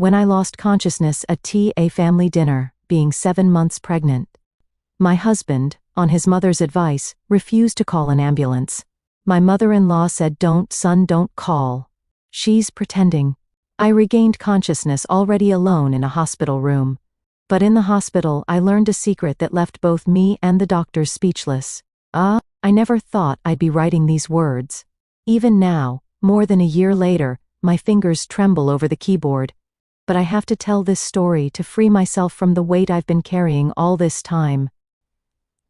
when I lost consciousness at a family dinner, being 7 months pregnant. My husband, on his mother's advice, refused to call an ambulance. My mother-in-law said, "Don't, son, don't call. She's pretending." I regained consciousness already alone in a hospital room. But in the hospital I learned a secret that left both me and the doctors speechless. I never thought I'd be writing these words. Even now, more than a year later, my fingers tremble over the keyboard. But I have to tell this story to free myself from the weight I've been carrying all this time.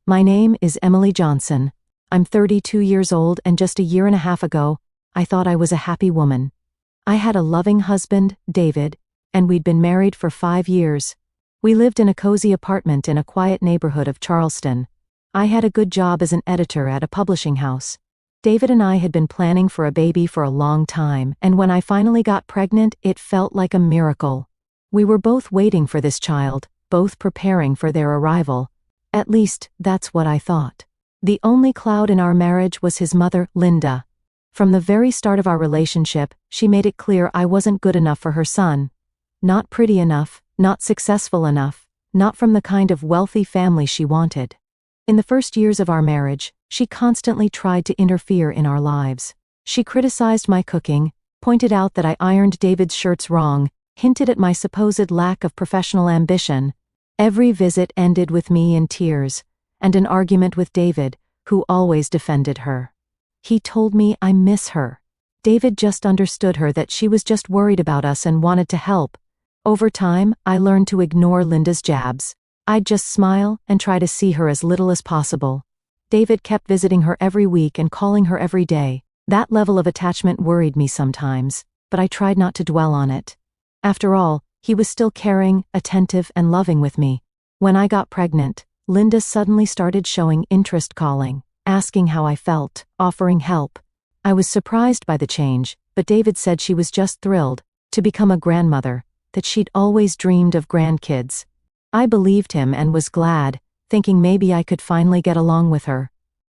My name is Emily Johnson. I'm 32 years old, and just a year and a half ago, I thought I was a happy woman. I had a loving husband, David, and we'd been married for 5 years. We lived in a cozy apartment in a quiet neighborhood of Charleston. I had a good job as an editor at a publishing house. David and I had been planning for a baby for a long time, and when I finally got pregnant, it felt like a miracle. We were both waiting for this child, both preparing for their arrival. At least, that's what I thought. The only cloud in our marriage was his mother, Linda. From the very start of our relationship, she made it clear I wasn't good enough for her son. Not pretty enough, not successful enough, not from the kind of wealthy family she wanted. In the first years of our marriage, she constantly tried to interfere in our lives. She criticized my cooking, pointed out that I ironed David's shirts wrong, hinted at my supposed lack of professional ambition. Every visit ended with me in tears, and an argument with David, who always defended her. He told me I miss her. David just understood her, that she was just worried about us and wanted to help. Over time, I learned to ignore Linda's jabs. I'd just smile and try to see her as little as possible. David kept visiting her every week and calling her every day. That level of attachment worried me sometimes, but I tried not to dwell on it. After all, he was still caring, attentive, and loving with me. When I got pregnant, Linda suddenly started showing interest, calling, asking how I felt, offering help. I was surprised by the change, but David said she was just thrilled to become a grandmother, that she'd always dreamed of grandkids. I believed him and was glad, thinking maybe I could finally get along with her.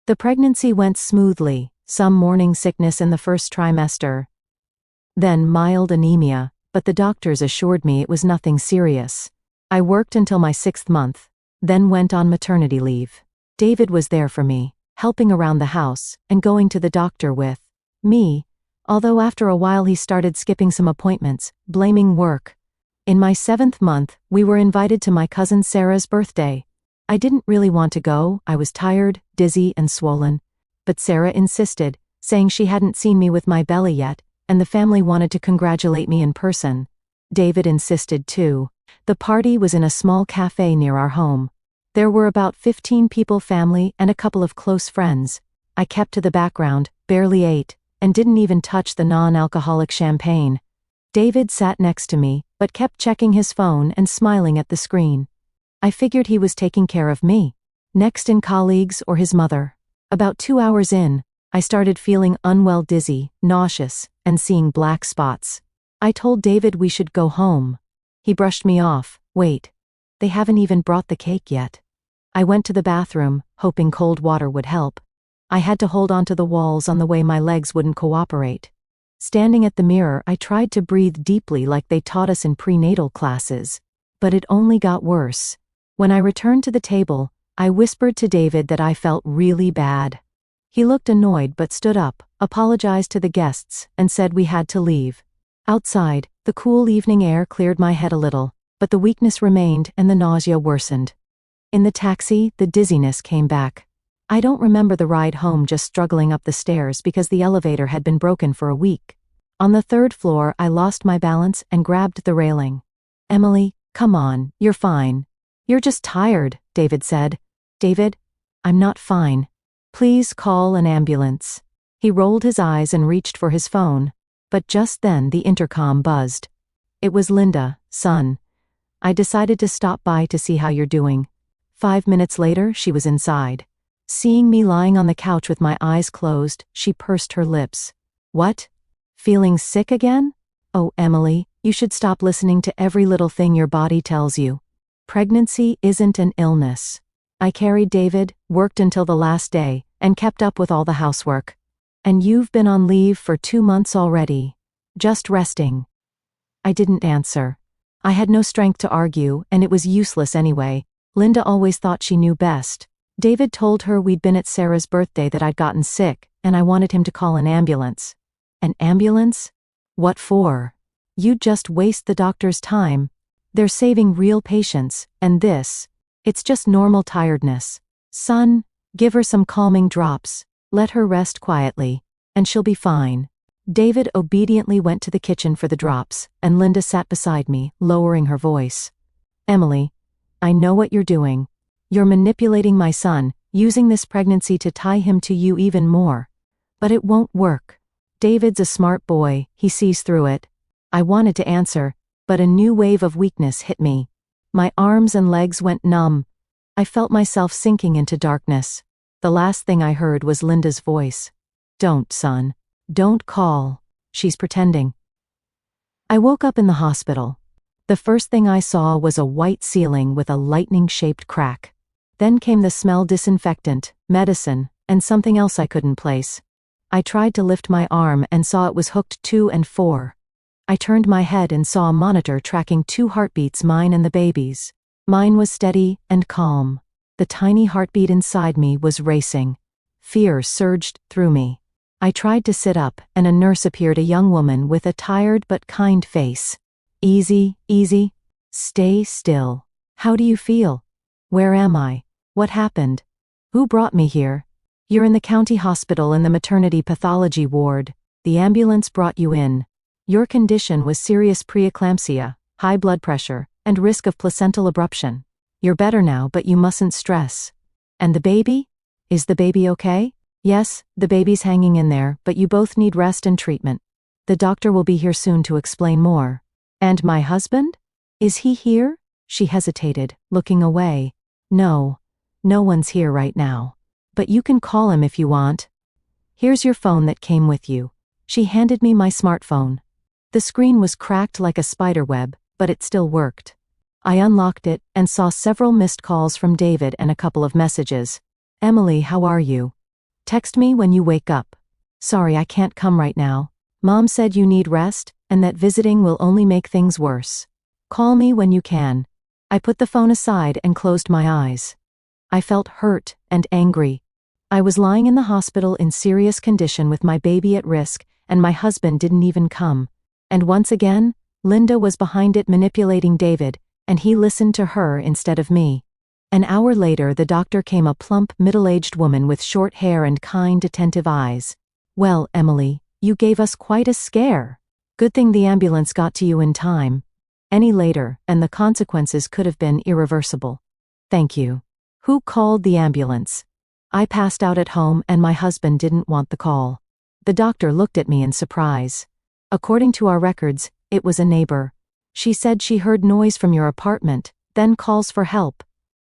The pregnancy went smoothly, some morning sickness in the first trimester, then mild anemia, but the doctors assured me it was nothing serious. I worked until my 6th month, then went on maternity leave. David was there for me, helping around the house, and going to the doctor with me, although after a while he started skipping some appointments, blaming work. In my 7th month, we were invited to my cousin Sarah's birthday. I didn't really want to go, I was tired, dizzy, and swollen. But Sarah insisted, saying she hadn't seen me with my belly yet, and the family wanted to congratulate me in person. David insisted too. The party was in a small cafe near our home. There were about 15 people, family, and a couple of close friends. I kept to the background, barely ate, and didn't even touch the non-alcoholic champagne. David sat next to me, but kept checking his phone and smiling at the screen. I figured he was taking care of me. Next in colleagues or his mother. About 2 hours in, I started feeling unwell, dizzy, nauseous, and seeing black spots. I told David we should go home. He brushed me off. Wait, they haven't even brought the cake yet. I went to the bathroom, hoping cold water would help. I had to hold onto the walls on the way my legs wouldn't cooperate. Standing at the mirror, I tried to breathe deeply like they taught us in prenatal classes. But it only got worse. When I returned to the table, I whispered to David that I felt really bad. He looked annoyed but stood up, apologized to the guests, and said we had to leave. Outside, the cool evening air cleared my head a little, but the weakness remained and the nausea worsened. In the taxi, the dizziness came back. I don't remember the ride home, just struggling up the stairs because the elevator had been broken for a week. On the 3rd floor, I lost my balance and grabbed the railing. "Emily, come on, you're fine. You're just tired," David said. "David, I'm not fine. Please call an ambulance." He rolled his eyes and reached for his phone, but just then the intercom buzzed. It was Linda, "Son, I decided to stop by to see how you're doing." 5 minutes later, she was inside. Seeing me lying on the couch with my eyes closed, she pursed her lips. "What? Feeling sick again? Oh, Emily, you should stop listening to every little thing your body tells you. Pregnancy isn't an illness." I carried David, worked until the last day, and kept up with all the housework. "And you've been on leave for 2 months already. Just resting." I didn't answer. I had no strength to argue, and it was useless anyway. Linda always thought she knew best. David told her we'd been at Sarah's birthday, that I'd gotten sick, and I wanted him to call an ambulance. An ambulance? What for? You'd just waste the doctor's time. They're saving real patients, and this, it's just normal tiredness. Son, give her some calming drops, let her rest quietly, and she'll be fine. David obediently went to the kitchen for the drops, and Linda sat beside me, lowering her voice. Emily, I know what you're doing. You're manipulating my son, using this pregnancy to tie him to you even more. But it won't work. David's a smart boy, he sees through it. I wanted to answer, but a new wave of weakness hit me. My arms and legs went numb. I felt myself sinking into darkness. The last thing I heard was Linda's voice. Don't, son. Don't call. She's pretending. I woke up in the hospital. The first thing I saw was a white ceiling with a lightning-shaped crack. Then came the smell: disinfectant, medicine, and something else I couldn't place. I tried to lift my arm and saw it was hooked 2 and 4. I turned my head and saw a monitor tracking 2 heartbeats, mine and the baby's. Mine was steady and calm. The tiny heartbeat inside me was racing. Fear surged through me. I tried to sit up, and a nurse appeared, a young woman with a tired but kind face. Easy, easy. Stay still. How do you feel? Where am I? What happened? Who brought me here? You're in the county hospital in the maternity pathology ward. The ambulance brought you in. Your condition was serious preeclampsia, high blood pressure, and risk of placental abruption. You're better now, but you mustn't stress. And the baby? Is the baby okay? Yes, the baby's hanging in there, but you both need rest and treatment. The doctor will be here soon to explain more. And my husband? Is he here? She hesitated, looking away. No one's here right now. But you can call him if you want. Here's your phone that came with you. She handed me my smartphone. The screen was cracked like a spider web, but it still worked. I unlocked it and saw several missed calls from David and a couple of messages. Emily, how are you? Text me when you wake up. Sorry, I can't come right now. Mom said you need rest, and that visiting will only make things worse. Call me when you can. I put the phone aside and closed my eyes. I felt hurt and angry. I was lying in the hospital in serious condition with my baby at risk, and my husband didn't even come. And once again, Linda was behind it, manipulating David, and he listened to her instead of me. An hour later, the doctor came, a plump, middle-aged woman with short hair and kind, attentive eyes. Well, Emily, you gave us quite a scare. Good thing the ambulance got to you in time. Any later, and the consequences could have been irreversible. Thank you. Who called the ambulance? I passed out at home, and my husband didn't want the call. The doctor looked at me in surprise. According to our records, it was a neighbor. She said she heard noise from your apartment, then calls for help.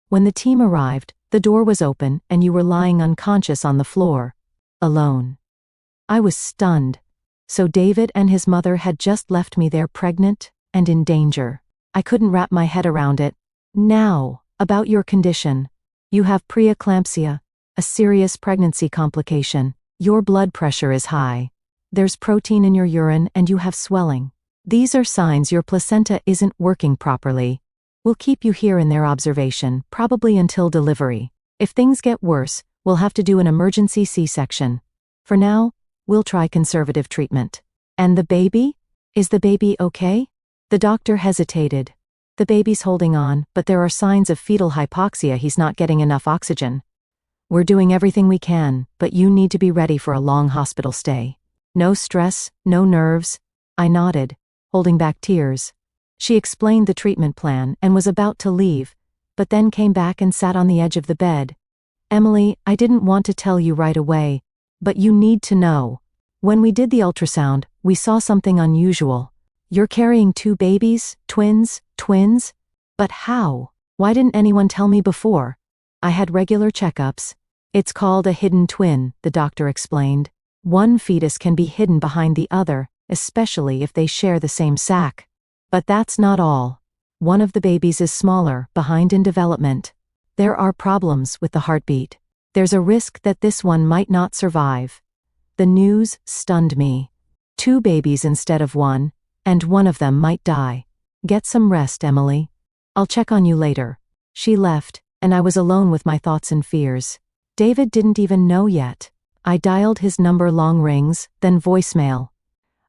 When the team arrived, the door was open and you were lying unconscious on the floor. Alone. I was stunned. So David and his mother had just left me there, pregnant and in danger. I couldn't wrap my head around it. Now, about your condition. You have preeclampsia, a serious pregnancy complication. Your blood pressure is high. There's protein in your urine and you have swelling. These are signs your placenta isn't working properly. We'll keep you here in their observation, probably until delivery. If things get worse, we'll have to do an emergency C-section. For now, we'll try conservative treatment. And the baby? Is the baby okay? The doctor hesitated. The baby's holding on, but there are signs of fetal hypoxia. He's not getting enough oxygen. We're doing everything we can, but you need to be ready for a long hospital stay. No stress, no nerves. I nodded, holding back tears. She explained the treatment plan and was about to leave, but then came back and sat on the edge of the bed. Emily, I didn't want to tell you right away, but you need to know. When we did the ultrasound, we saw something unusual. You're carrying 2 babies, twins? But how? Why didn't anyone tell me before? I had regular checkups. It's called a hidden twin, the doctor explained. One fetus can be hidden behind the other, especially if they share the same sac. But that's not all. One of the babies is smaller, behind in development. There are problems with the heartbeat. There's a risk that this one might not survive. The news stunned me. 2 babies instead of 1, and one of them might die. Get some rest, Emily. I'll check on you later. She left, and I was alone with my thoughts and fears. David didn't even know yet. I dialed his number, long rings, then voicemail.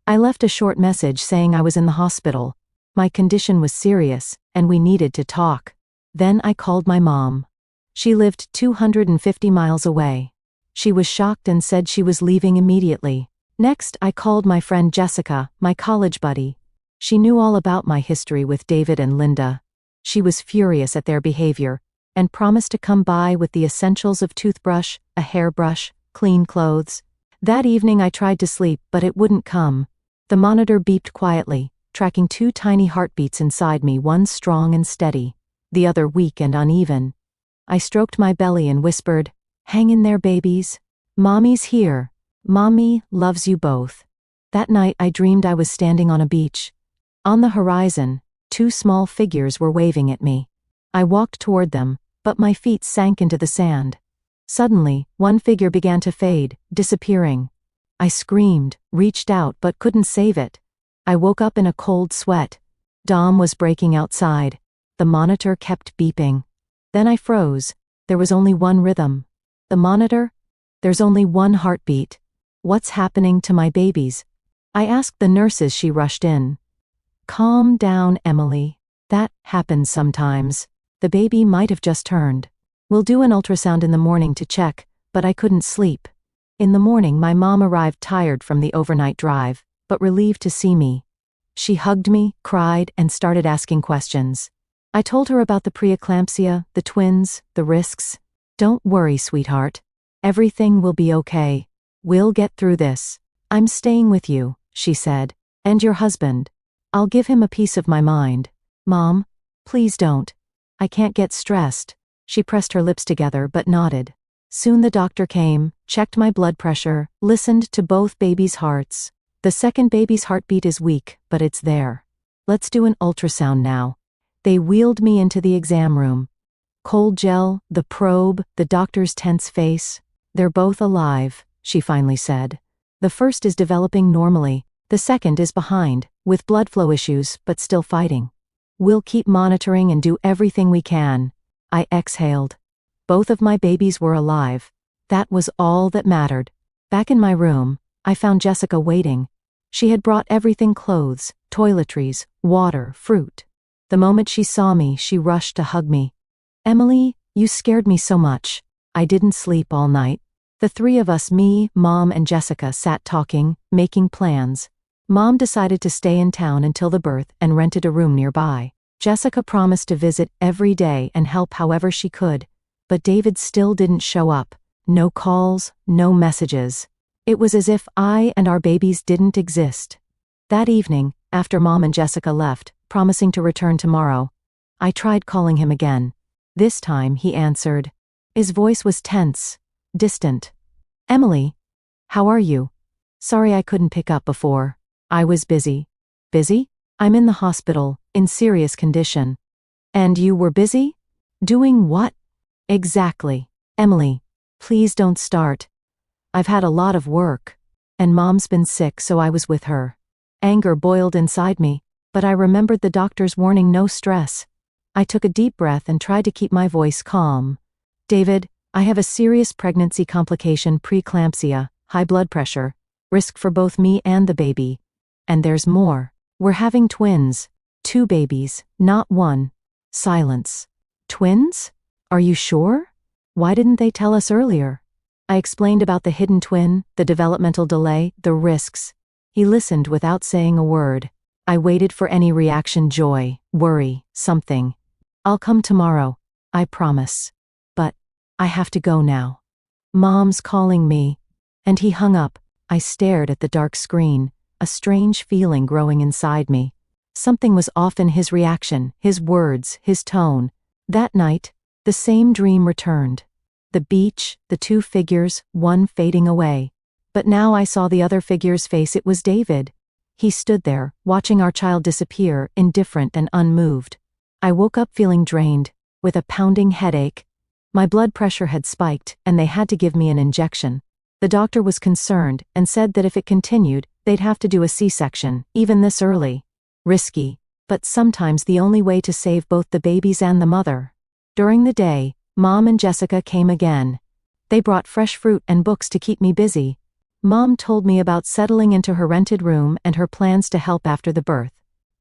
I left a short message saying I was in the hospital. My condition was serious, and we needed to talk. Then I called my mom. She lived 250 miles away. She was shocked and said she was leaving immediately. Next, I called my friend Jessica, my college buddy. She knew all about my history with David and Linda. She was furious at their behavior, and promised to come by with the essentials of toothbrush, a hairbrush, clean clothes. That evening I tried to sleep, but it wouldn't come. The monitor beeped quietly, tracking 2 tiny heartbeats inside me, one strong and steady, the other weak and uneven. I stroked my belly and whispered, "Hang in there, babies. Mommy's here. Mommy loves you both." That night I dreamed I was standing on a beach. On the horizon, 2 small figures were waving at me. I walked toward them, but my feet sank into the sand. Suddenly, one figure began to fade, disappearing. I screamed, reached out but couldn't save it. I woke up in a cold sweat. Dawn was breaking outside. The monitor kept beeping. Then I froze. There was only one rhythm. The monitor? There's only one heartbeat. What's happening to my babies? I asked the nurses. She rushed in. Calm down, Emily. That happens sometimes. The baby might have just turned. We'll do an ultrasound in the morning to check, but I couldn't sleep. In the morning my mom arrived tired from the overnight drive, but relieved to see me. She hugged me, cried, and started asking questions. I told her about the preeclampsia, the twins, the risks. Don't worry, sweetheart. Everything will be okay. We'll get through this. I'm staying with you, she said. And your husband. I'll give him a piece of my mind. Mom, please don't. I can't get stressed. She pressed her lips together but nodded. Soon the doctor came, checked my blood pressure, listened to both babies' hearts. The second baby's heartbeat is weak, but it's there. Let's do an ultrasound now. They wheeled me into the exam room. Cold gel, the probe, the doctor's tense face. They're both alive, she finally said. The first is developing normally. The second is behind, with blood flow issues, but still fighting. We'll keep monitoring and do everything we can. I exhaled. Both of my babies were alive. That was all that mattered. Back in my room, I found Jessica waiting. She had brought everything: clothes, toiletries, water, fruit. The moment she saw me, she rushed to hug me. Emily, you scared me so much. I didn't sleep all night. The 3 of us, me, Mom, and Jessica, sat talking, making plans. Mom decided to stay in town until the birth and rented a room nearby. Jessica promised to visit every day and help however she could, but David still didn't show up. No calls, no messages. It was as if I and our babies didn't exist. That evening, after Mom and Jessica left, promising to return tomorrow, I tried calling him again. This time he answered. His voice was tense, distant. Emily, how are you? Sorry I couldn't pick up before. I was busy. Busy? I'm in the hospital, in serious condition. And you were busy? Doing what? Exactly. Emily, please don't start. I've had a lot of work. And Mom's been sick, so I was with her. Anger boiled inside me, but I remembered the doctor's warning: no stress. I took a deep breath and tried to keep my voice calm. David, I have a serious pregnancy complication: preeclampsia, high blood pressure, risk for both me and the baby. And there's more. We're having twins. 2 babies, not 1. Silence. Twins? Are you sure? Why didn't they tell us earlier? I explained about the hidden twin, the developmental delay, the risks. He listened without saying a word. I waited for any reaction: joy, worry, something. I'll come tomorrow, I promise. But I have to go now. Mom's calling me. And he hung up. I stared at the dark screen, a strange feeling growing inside me. Something was off in his reaction, his words, his tone. That night, the same dream returned. The beach, the 2 figures, one fading away. But now I saw the other figure's face. It was David. He stood there, watching our child disappear, indifferent and unmoved. I woke up feeling drained, with a pounding headache. My blood pressure had spiked, and they had to give me an injection. The doctor was concerned and said that if it continued, they'd have to do a C-section, even this early. Risky, but sometimes the only way to save both the babies and the mother. During the day, Mom and Jessica came again. They brought fresh fruit and books to keep me busy. Mom told me about settling into her rented room and her plans to help after the birth.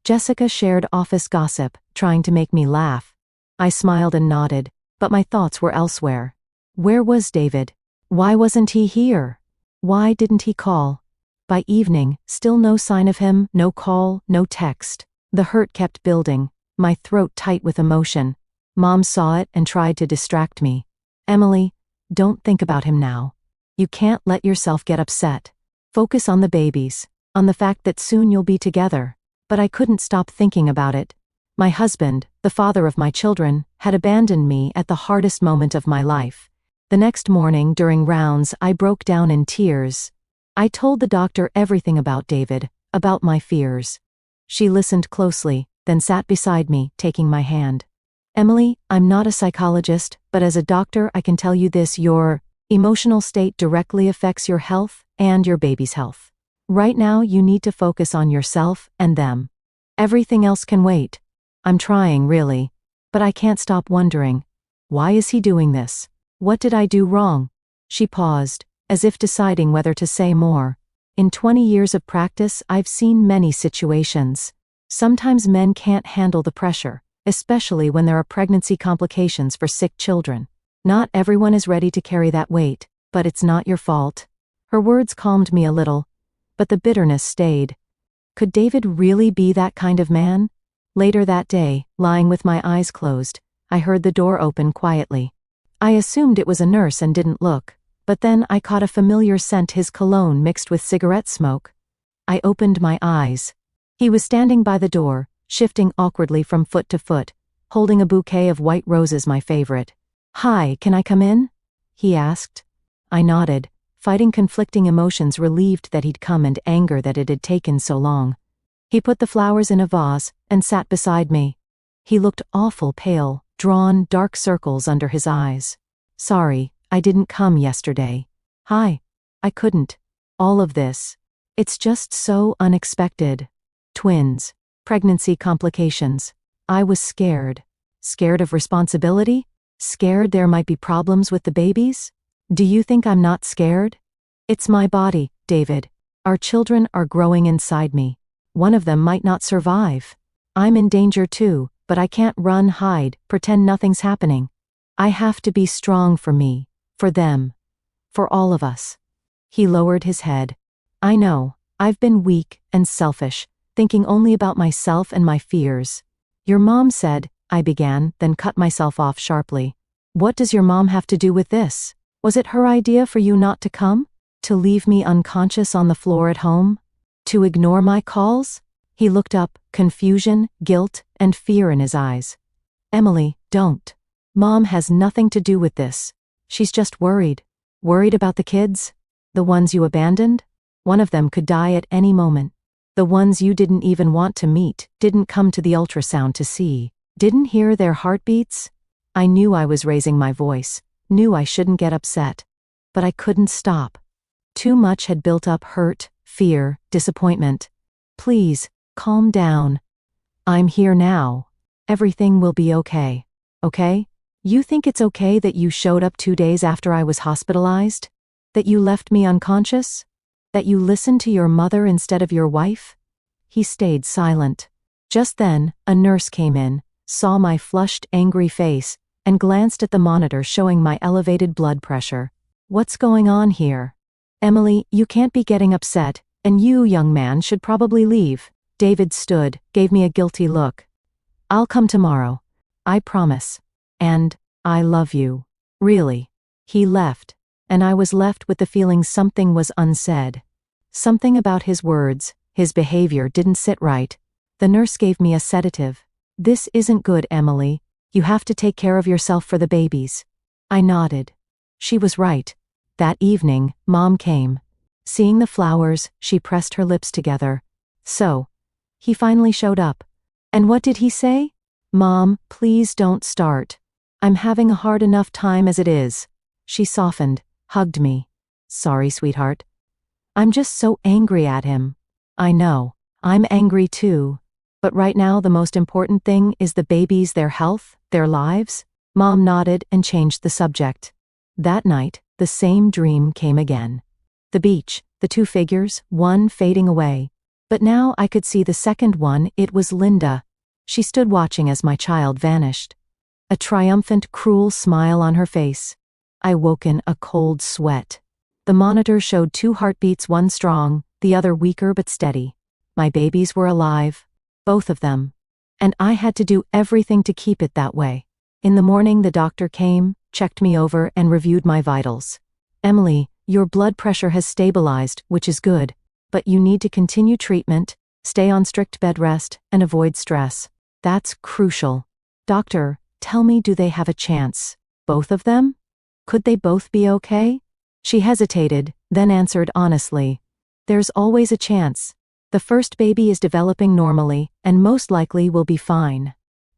Jessica shared office gossip, trying to make me laugh. I smiled and nodded, but my thoughts were elsewhere. Where was David? Why wasn't he here? Why didn't he call? By evening, still no sign of him, no call, no text. The hurt kept building, my throat tight with emotion. Mom saw it and tried to distract me. Emily, don't think about him now. You can't let yourself get upset. Focus on the babies, on the fact that soon you'll be together. But I couldn't stop thinking about it. My husband, the father of my children, had abandoned me at the hardest moment of my life. The next morning during rounds, I broke down in tears. I told the doctor everything about David, about my fears. She listened closely, then sat beside me, taking my hand. Emily, I'm not a psychologist, but as a doctor I can tell you this: your emotional state directly affects your health and your baby's health. Right now you need to focus on yourself and them. Everything else can wait. I'm trying, really. But I can't stop wondering. Why is he doing this? What did I do wrong? She paused, as if deciding whether to say more. In 20 years of practice, I've seen many situations. Sometimes men can't handle the pressure, especially when there are pregnancy complications for sick children. Not everyone is ready to carry that weight, but it's not your fault. Her words calmed me a little, but the bitterness stayed. Could David really be that kind of man? Later that day, lying with my eyes closed, I heard the door open quietly. I assumed it was a nurse and didn't look, but then I caught a familiar scent, his cologne mixed with cigarette smoke. I opened my eyes. He was standing by the door, shifting awkwardly from foot to foot, holding a bouquet of white roses, my favorite. "Hi, can I come in?" he asked. I nodded, fighting conflicting emotions, relieved that he'd come and anger that it had taken so long. He put the flowers in a vase and sat beside me. He looked awful pale, drawn dark circles under his eyes. "Sorry, I didn't come yesterday." "Hi. I couldn't. All of this. It's just so unexpected." Twins. Pregnancy complications. I was scared. Scared of responsibility? Scared there might be problems with the babies? Do you think I'm not scared? It's my body, David. Our children are growing inside me. One of them might not survive. I'm in danger too, but I can't run, hide, pretend nothing's happening. I have to be strong for me, for them, for all of us. He lowered his head. I know, I've been weak and selfish, thinking only about myself and my fears. Your mom said, I began, then cut myself off sharply. What does your mom have to do with this? Was it her idea for you not to come? To leave me unconscious on the floor at home? To ignore my calls? He looked up, confusion, guilt, and fear in his eyes. Emily, don't. Mom has nothing to do with this. She's just worried. Worried about the kids? The ones you abandoned? One of them could die at any moment. The ones you didn't even want to meet, didn't come to the ultrasound to see, didn't hear their heartbeats? I knew I was raising my voice, knew I shouldn't get upset. But I couldn't stop. Too much had built up: hurt, fear, disappointment. Please, calm down. I'm here now. Everything will be okay. Okay? You think it's okay that you showed up 2 days after I was hospitalized? That you left me unconscious? That you listened to your mother instead of your wife? He stayed silent. Just then, a nurse came in, saw my flushed, angry face, and glanced at the monitor showing my elevated blood pressure. What's going on here? Emily, you can't be getting upset, and you, young man, should probably leave. David stood, gave me a guilty look. I'll come tomorrow. I promise. And, I love you. Really. He left, and I was left with the feeling something was unsaid. Something about his words, his behavior didn't sit right. The nurse gave me a sedative. This isn't good, Emily. You have to take care of yourself for the babies. I nodded. She was right. That evening, Mom came. Seeing the flowers, she pressed her lips together. So, he finally showed up. And what did he say? Mom, please don't start. I'm having a hard enough time as it is. She softened, hugged me. Sorry, sweetheart. I'm just so angry at him. I know. I'm angry too. But right now the most important thing is the babies, their health, their lives. Mom nodded and changed the subject. That night, the same dream came again. The beach, the two figures, one fading away. But now I could see the second one. It was Linda. She stood watching as my child vanished. A triumphant, cruel smile on her face. I woke in a cold sweat. The monitor showed 2 heartbeats, one strong, the other weaker but steady. My babies were alive. Both of them. And I had to do everything to keep it that way. In the morning the doctor came, checked me over and reviewed my vitals. Emily, your blood pressure has stabilized, which is good, but you need to continue treatment, stay on strict bed rest, and avoid stress. That's crucial. Doctor, tell me, do they have a chance? Both of them? Could they both be okay? She hesitated, then answered honestly. There's always a chance. The first baby is developing normally, and most likely will be fine.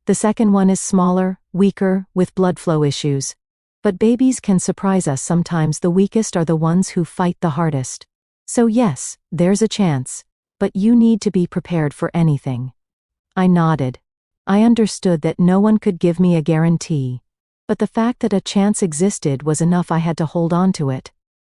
The second one is smaller, weaker, with blood flow issues. But babies can surprise us sometimes. The weakest are the ones who fight the hardest. So yes, there's a chance. But you need to be prepared for anything. I nodded. I understood that no one could give me a guarantee. But the fact that a chance existed was enough. I had to hold on to it.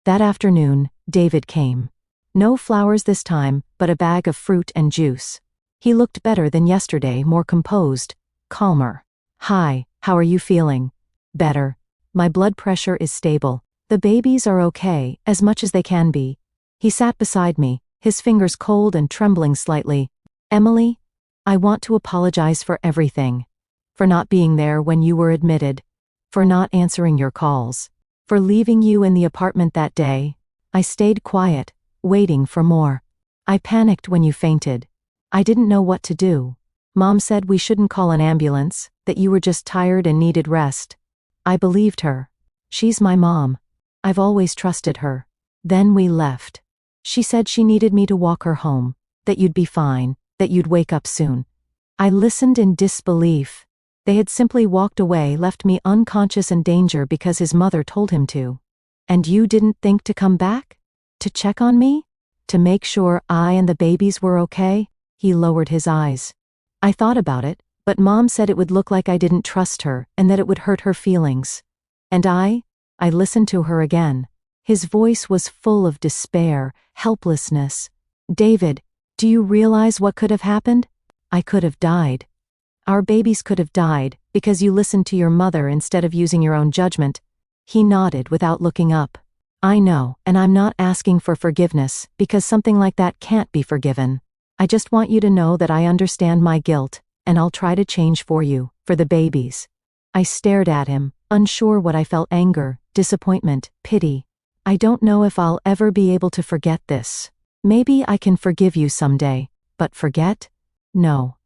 That afternoon, David came. No flowers this time, but a bag of fruit and juice. He looked better than yesterday, more composed, calmer. Hi, how are you feeling? Better. My blood pressure is stable. The babies are okay, as much as they can be. He sat beside me, his fingers cold and trembling slightly. Emily, I want to apologize for everything. For not being there when you were admitted. For not answering your calls. For leaving you in the apartment that day. I stayed quiet, waiting for more. I panicked when you fainted. I didn't know what to do. Mom said we shouldn't call an ambulance, that you were just tired and needed rest. I believed her. She's my mom. I've always trusted her. Then we left. She said she needed me to walk her home, that you'd be fine, that you'd wake up soon. I listened in disbelief. They had simply walked away, left me unconscious in danger because his mother told him to. And you didn't think to come back? To check on me? To make sure I and the babies were okay? He lowered his eyes. I thought about it, but Mom said it would look like I didn't trust her and that it would hurt her feelings. And I listened to her again. His voice was full of despair, helplessness. David, do you realize what could have happened? I could have died. Our babies could have died because you listened to your mother instead of using your own judgment. He nodded without looking up. I know, and I'm not asking for forgiveness, because something like that can't be forgiven. I just want you to know that I understand my guilt, and I'll try to change for you, for the babies. I stared at him, unsure what I felt: anger, disappointment, pity. I don't know if I'll ever be able to forget this. Maybe I can forgive you someday, but forget? No.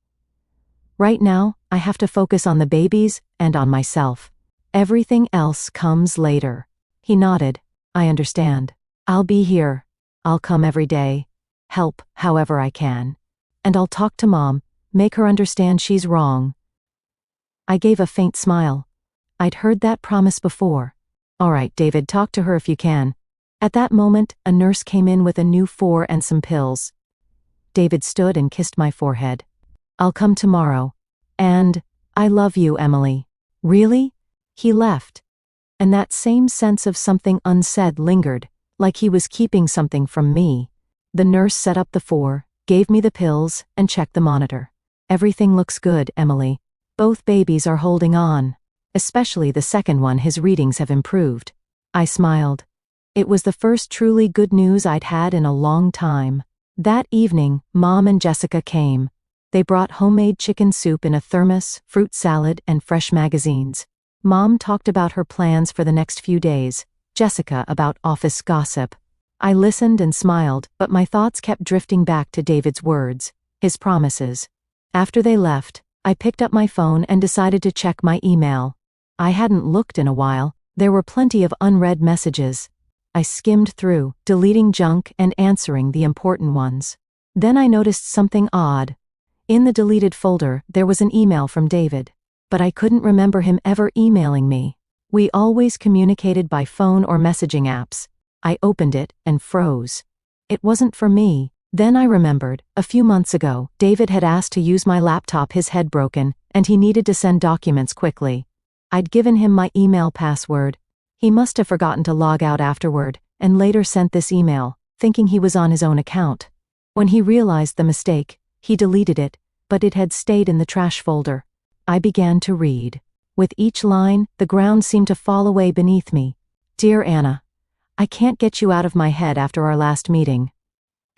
Right now, I have to focus on the babies and on myself. Everything else comes later. He nodded. I understand. I'll be here. I'll come every day. Help however I can. And I'll talk to Mom, make her understand she's wrong. I gave a faint smile. I'd heard that promise before. All right, David, talk to her if you can. At that moment, a nurse came in with a new 4 and some pills. David stood and kissed my forehead. I'll come tomorrow. And, I love you, Emily. Really? He left. And that same sense of something unsaid lingered, like he was keeping something from me. The nurse set up the 4, gave me the pills, and checked the monitor. Everything looks good, Emily. Both babies are holding on. Especially the second one, his readings have improved. I smiled. It was the first truly good news I'd had in a long time. That evening, Mom and Jessica came. They brought homemade chicken soup in a thermos, fruit salad, and fresh magazines. Mom talked about her plans for the next few days, Jessica about office gossip. I listened and smiled, but my thoughts kept drifting back to David's words, his promises. After they left, I picked up my phone and decided to check my email. I hadn't looked in a while. There were plenty of unread messages. I skimmed through, deleting junk and answering the important ones. Then I noticed something odd. In the deleted folder, there was an email from David. But I couldn't remember him ever emailing me. We always communicated by phone or messaging apps. I opened it and froze. It wasn't for me. Then I remembered, a few months ago, David had asked to use my laptop, his head broken, and he needed to send documents quickly. I'd given him my email password. He must have forgotten to log out afterward, and later sent this email, thinking he was on his own account. When he realized the mistake, he deleted it, but it had stayed in the trash folder. I began to read. With each line, the ground seemed to fall away beneath me. Dear Anna, I can't get you out of my head after our last meeting.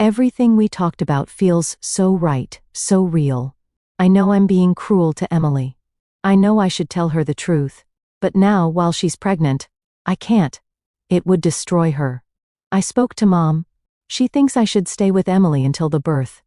Everything we talked about feels so right, so real. I know I'm being cruel to Emily. I know I should tell her the truth, but now, while she's pregnant, I can't. It would destroy her. I spoke to Mom. She thinks I should stay with Emily until the birth.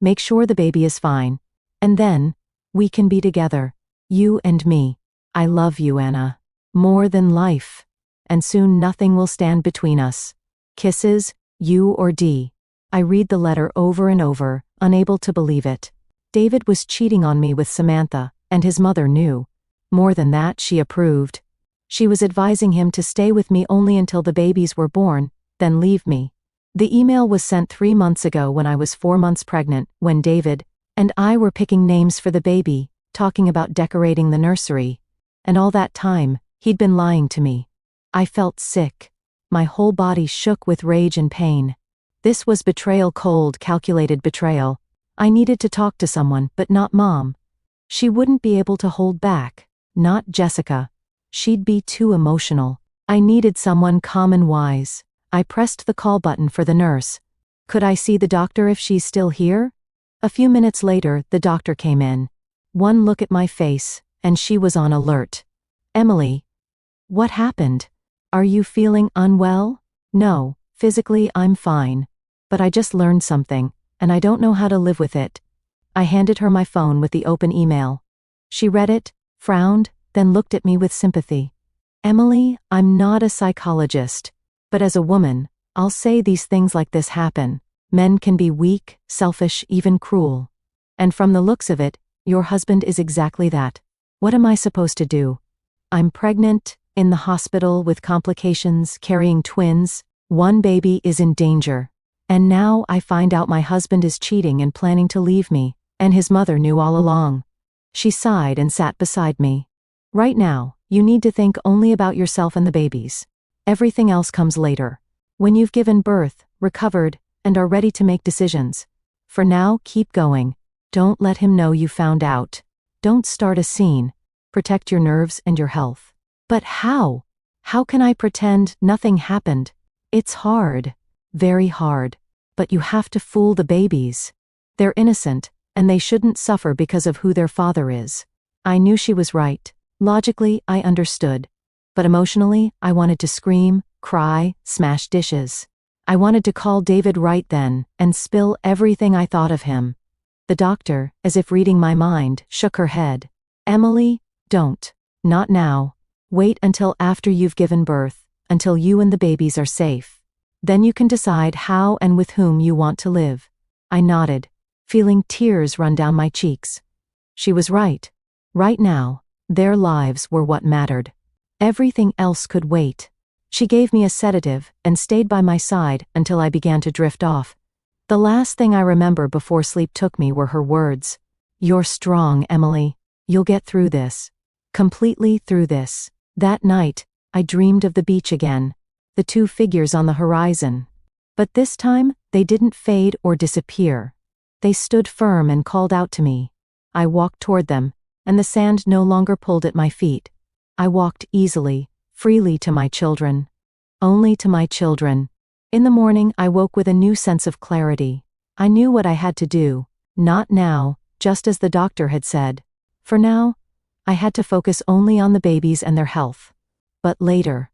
Make sure the baby is fine. And then, we can be together. You and me. I love you, Anna. More than life. And soon nothing will stand between us. Kisses, you or D. I read the letter over and over, unable to believe it. David was cheating on me with Samantha, and his mother knew. More than that, she approved. She was advising him to stay with me only until the babies were born, then leave me. The email was sent 3 months ago when I was 4 months pregnant, when David and I were picking names for the baby, talking about decorating the nursery. And all that time, he'd been lying to me. I felt sick. My whole body shook with rage and pain. This was betrayal, cold, calculated betrayal. I needed to talk to someone, but not Mom. She wouldn't be able to hold back. Not Jessica. She'd be too emotional. I needed someone calm and wise. I pressed the call button for the nurse. Could I see the doctor if she's still here? A few minutes later, the doctor came in. One look at my face, and she was on alert. Emily. What happened? Are you feeling unwell? No, physically I'm fine. But I just learned something, and I don't know how to live with it. I handed her my phone with the open email. She read it, frowned, then looked at me with sympathy. Emily, I'm not a psychologist. But as a woman, I'll say these things like this happen. Men can be weak, selfish, even cruel. And from the looks of it, your husband is exactly that. What am I supposed to do? I'm pregnant, in the hospital with complications, carrying twins. One baby is in danger. And now I find out my husband is cheating and planning to leave me, and his mother knew all along. She sighed and sat beside me. Right now, you need to think only about yourself and the babies. Everything else comes later. When you've given birth, recovered, and are ready to make decisions. For now, keep going. Don't let him know you found out. Don't start a scene. Protect your nerves and your health. But how? How can I pretend nothing happened? It's hard. Very hard. But you have to fool the babies. They're innocent, and they shouldn't suffer because of who their father is. I knew she was right. Logically, I understood. But emotionally, I wanted to scream, cry, smash dishes. I wanted to call David right then, and spill everything I thought of him. The doctor, as if reading my mind, shook her head. Emily, don't. Not now. Wait until after you've given birth, until you and the babies are safe. Then you can decide how and with whom you want to live. I nodded, feeling tears run down my cheeks. She was right. Right now, their lives were what mattered. Everything else could wait. She gave me a sedative and stayed by my side until I began to drift off. The last thing I remember before sleep took me were her words. You're strong, Emily. You'll get through this. Completely through this. That night, I dreamed of the beach again. The 2 figures on the horizon. But this time, they didn't fade or disappear. They stood firm and called out to me. I walked toward them, and the sand no longer pulled at my feet. I walked easily, freely to my children. Only to my children. In the morning, I woke with a new sense of clarity. I knew what I had to do. Not now, just as the doctor had said. For now, I had to focus only on the babies and their health. But later,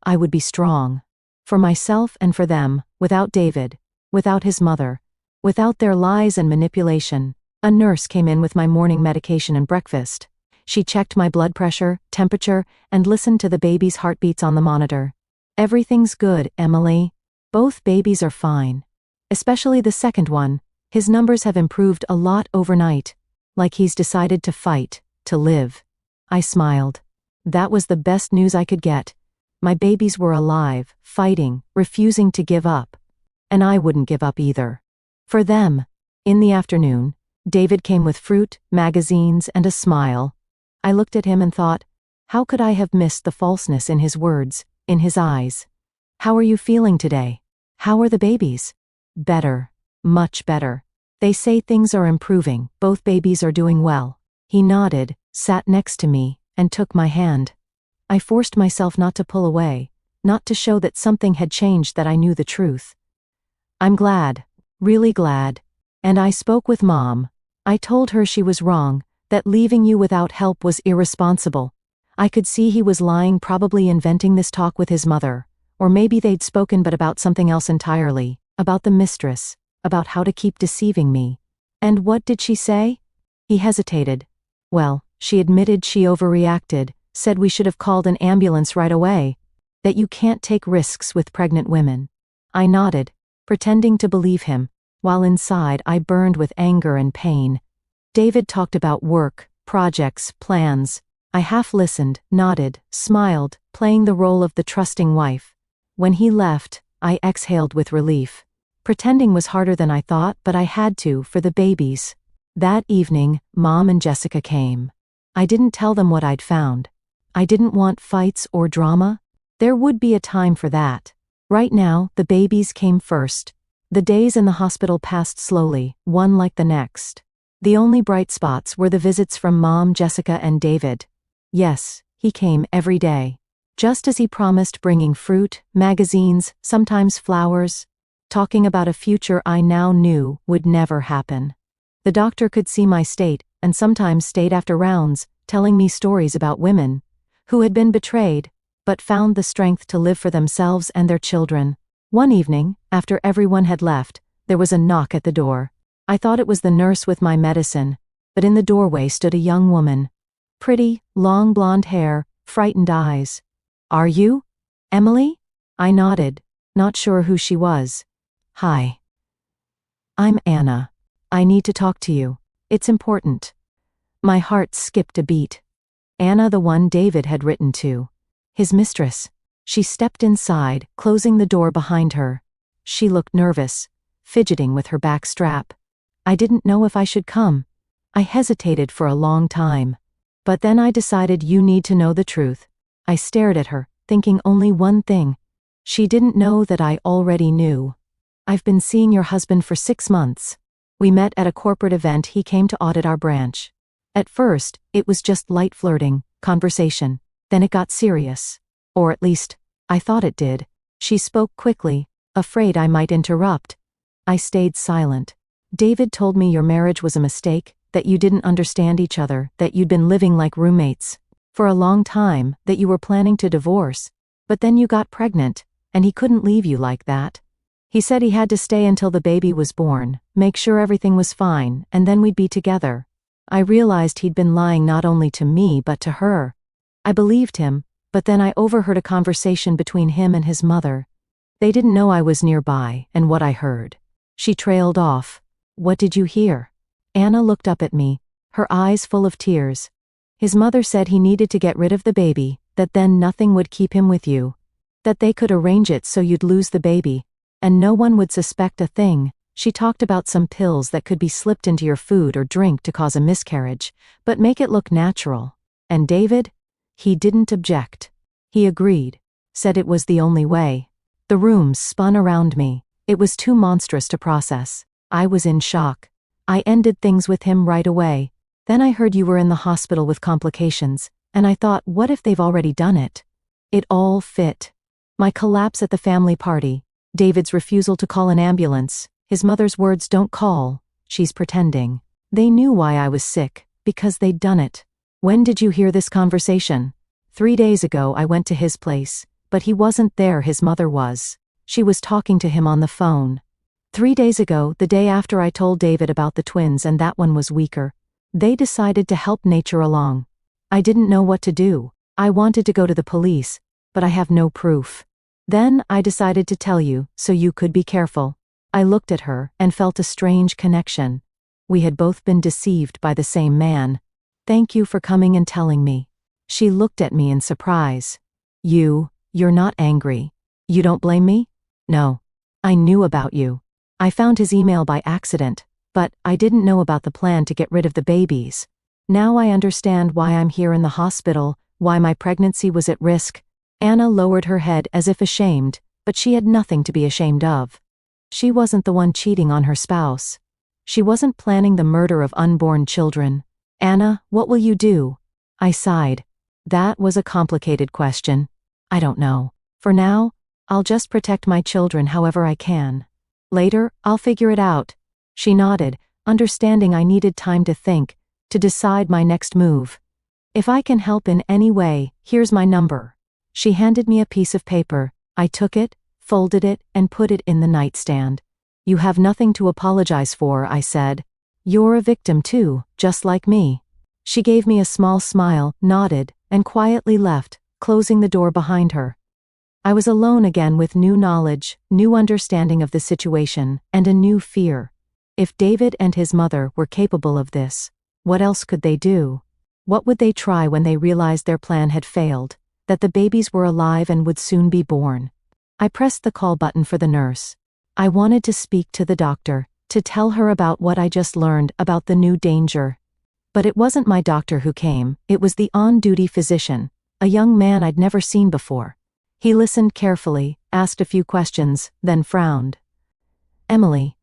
I would be strong. For myself and for them, without David, without his mother, without their lies and manipulation. A nurse came in with my morning medication and breakfast. She checked my blood pressure, temperature, and listened to the baby's heartbeats on the monitor. Everything's good, Emily. Both babies are fine. Especially the second one. His numbers have improved a lot overnight. Like he's decided to fight, to live. I smiled. That was the best news I could get. My babies were alive, fighting, refusing to give up. And I wouldn't give up either. For them. In the afternoon, David came with fruit, magazines, and a smile. I looked at him and thought, how could I have missed the falseness in his words, in his eyes? How are you feeling today? How are the babies? Better. Much better. They say things are improving, both babies are doing well. He nodded, sat next to me, and took my hand. I forced myself not to pull away, not to show that something had changed, that I knew the truth. I'm glad, really glad. And I spoke with Mom. I told her she was wrong, that leaving you without help was irresponsible. I could see he was lying, probably inventing this talk with his mother. Or maybe they'd spoken but about something else entirely, about the mistress, about how to keep deceiving me. And what did she say? He hesitated. Well, she admitted she overreacted, said we should have called an ambulance right away, that you can't take risks with pregnant women. I nodded, pretending to believe him, while inside I burned with anger and pain. David talked about work, projects, plans. I half listened, nodded, smiled, playing the role of the trusting wife. When he left, I exhaled with relief. Pretending was harder than I thought, but I had to, for the babies. That evening, Mom and Jessica came. I didn't tell them what I'd found. I didn't want fights or drama. There would be a time for that. Right now, the babies came first. The days in the hospital passed slowly, one like the next. The only bright spots were the visits from Mom, Jessica, and David. Yes, he came every day. Just as he promised, bringing fruit, magazines, sometimes flowers, talking about a future I now knew would never happen. The doctor could see my state, and sometimes stayed after rounds, telling me stories about women who had been betrayed, but found the strength to live for themselves and their children. One evening, after everyone had left, there was a knock at the door. I thought it was the nurse with my medicine, but in the doorway stood a young woman. Pretty, long blonde hair, frightened eyes. Are you? Emily? I nodded, not sure who she was. Hi. I'm Anna. I need to talk to you. It's important. My heart skipped a beat. Anna, the one David had written to. His mistress. She stepped inside, closing the door behind her. She looked nervous, fidgeting with her back strap. I didn't know if I should come. I hesitated for a long time. But then I decided, you need to know the truth. I stared at her, thinking only one thing. She didn't know that I already knew. I've been seeing your husband for 6 months. We met at a corporate event. He came to audit our branch. At first, it was just light flirting, conversation. Then it got serious. Or at least, I thought it did. She spoke quickly, afraid I might interrupt. I stayed silent. David told me your marriage was a mistake, that you didn't understand each other, that you'd been living like roommates for a long time, that you were planning to divorce. But then you got pregnant, and he couldn't leave you like that. He said he had to stay until the baby was born, make sure everything was fine, and then we'd be together. I realized he'd been lying not only to me but to her. I believed him, but then I overheard a conversation between him and his mother. They didn't know I was nearby, and what I heard. She trailed off. What did you hear? Anna looked up at me, her eyes full of tears. His mother said he needed to get rid of the baby, that then nothing would keep him with you. That they could arrange it so you'd lose the baby, and no one would suspect a thing. She talked about some pills that could be slipped into your food or drink to cause a miscarriage, but make it look natural. And David? He didn't object. He agreed, said it was the only way. The room spun around me. It was too monstrous to process. I was in shock. I ended things with him right away. Then I heard you were in the hospital with complications, and I thought, what if they've already done it? It all fit. My collapse at the family party, David's refusal to call an ambulance, his mother's words, don't call, she's pretending. They knew why I was sick, because they'd done it. When did you hear this conversation? 3 days ago I went to his place, but he wasn't there, his mother was. She was talking to him on the phone. 3 days ago, the day after I told David about the twins and that one was weaker, they decided to help nature along. I didn't know what to do. I wanted to go to the police, but I have no proof. Then I decided to tell you, so you could be careful. I looked at her and felt a strange connection. We had both been deceived by the same man. Thank you for coming and telling me. She looked at me in surprise. You're not angry. You don't blame me? No. I knew about you. I found his email by accident, but I didn't know about the plan to get rid of the babies. Now I understand why I'm here in the hospital, why my pregnancy was at risk." Anna lowered her head as if ashamed, but she had nothing to be ashamed of. She wasn't the one cheating on her spouse. She wasn't planning the murder of unborn children. "Anna, what will you do?" I sighed. That was a complicated question. I don't know. For now, I'll just protect my children however I can. Later, I'll figure it out. She nodded, understanding I needed time to think, to decide my next move. "If I can help in any way, here's my number." She handed me a piece of paper. I took it, folded it, and put it in the nightstand. "You have nothing to apologize for," I said. "You're a victim too, just like me." She gave me a small smile, nodded, and quietly left, closing the door behind her. I was alone again with new knowledge, new understanding of the situation, and a new fear. If David and his mother were capable of this, what else could they do? What would they try when they realized their plan had failed, that the babies were alive and would soon be born? I pressed the call button for the nurse. I wanted to speak to the doctor, to tell her about what I just learned about the new danger. But it wasn't my doctor who came, it was the on-duty physician, a young man I'd never seen before. He listened carefully, asked a few questions, then frowned. "Emily,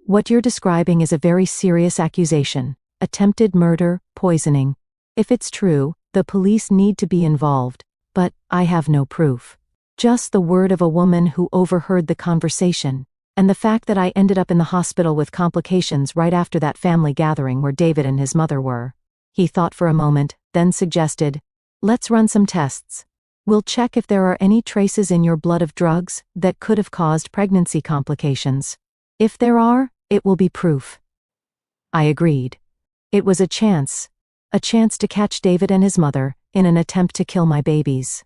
what you're describing is a very serious accusation. Attempted murder, poisoning. If it's true, the police need to be involved, but I have no proof. Just the word of a woman who overheard the conversation, and the fact that I ended up in the hospital with complications right after that family gathering where David and his mother were." He thought for a moment, then suggested, "Let's run some tests. We'll check if there are any traces in your blood of drugs that could have caused pregnancy complications. If there are, it will be proof." I agreed. It was a chance to catch David and his mother in an attempt to kill my babies.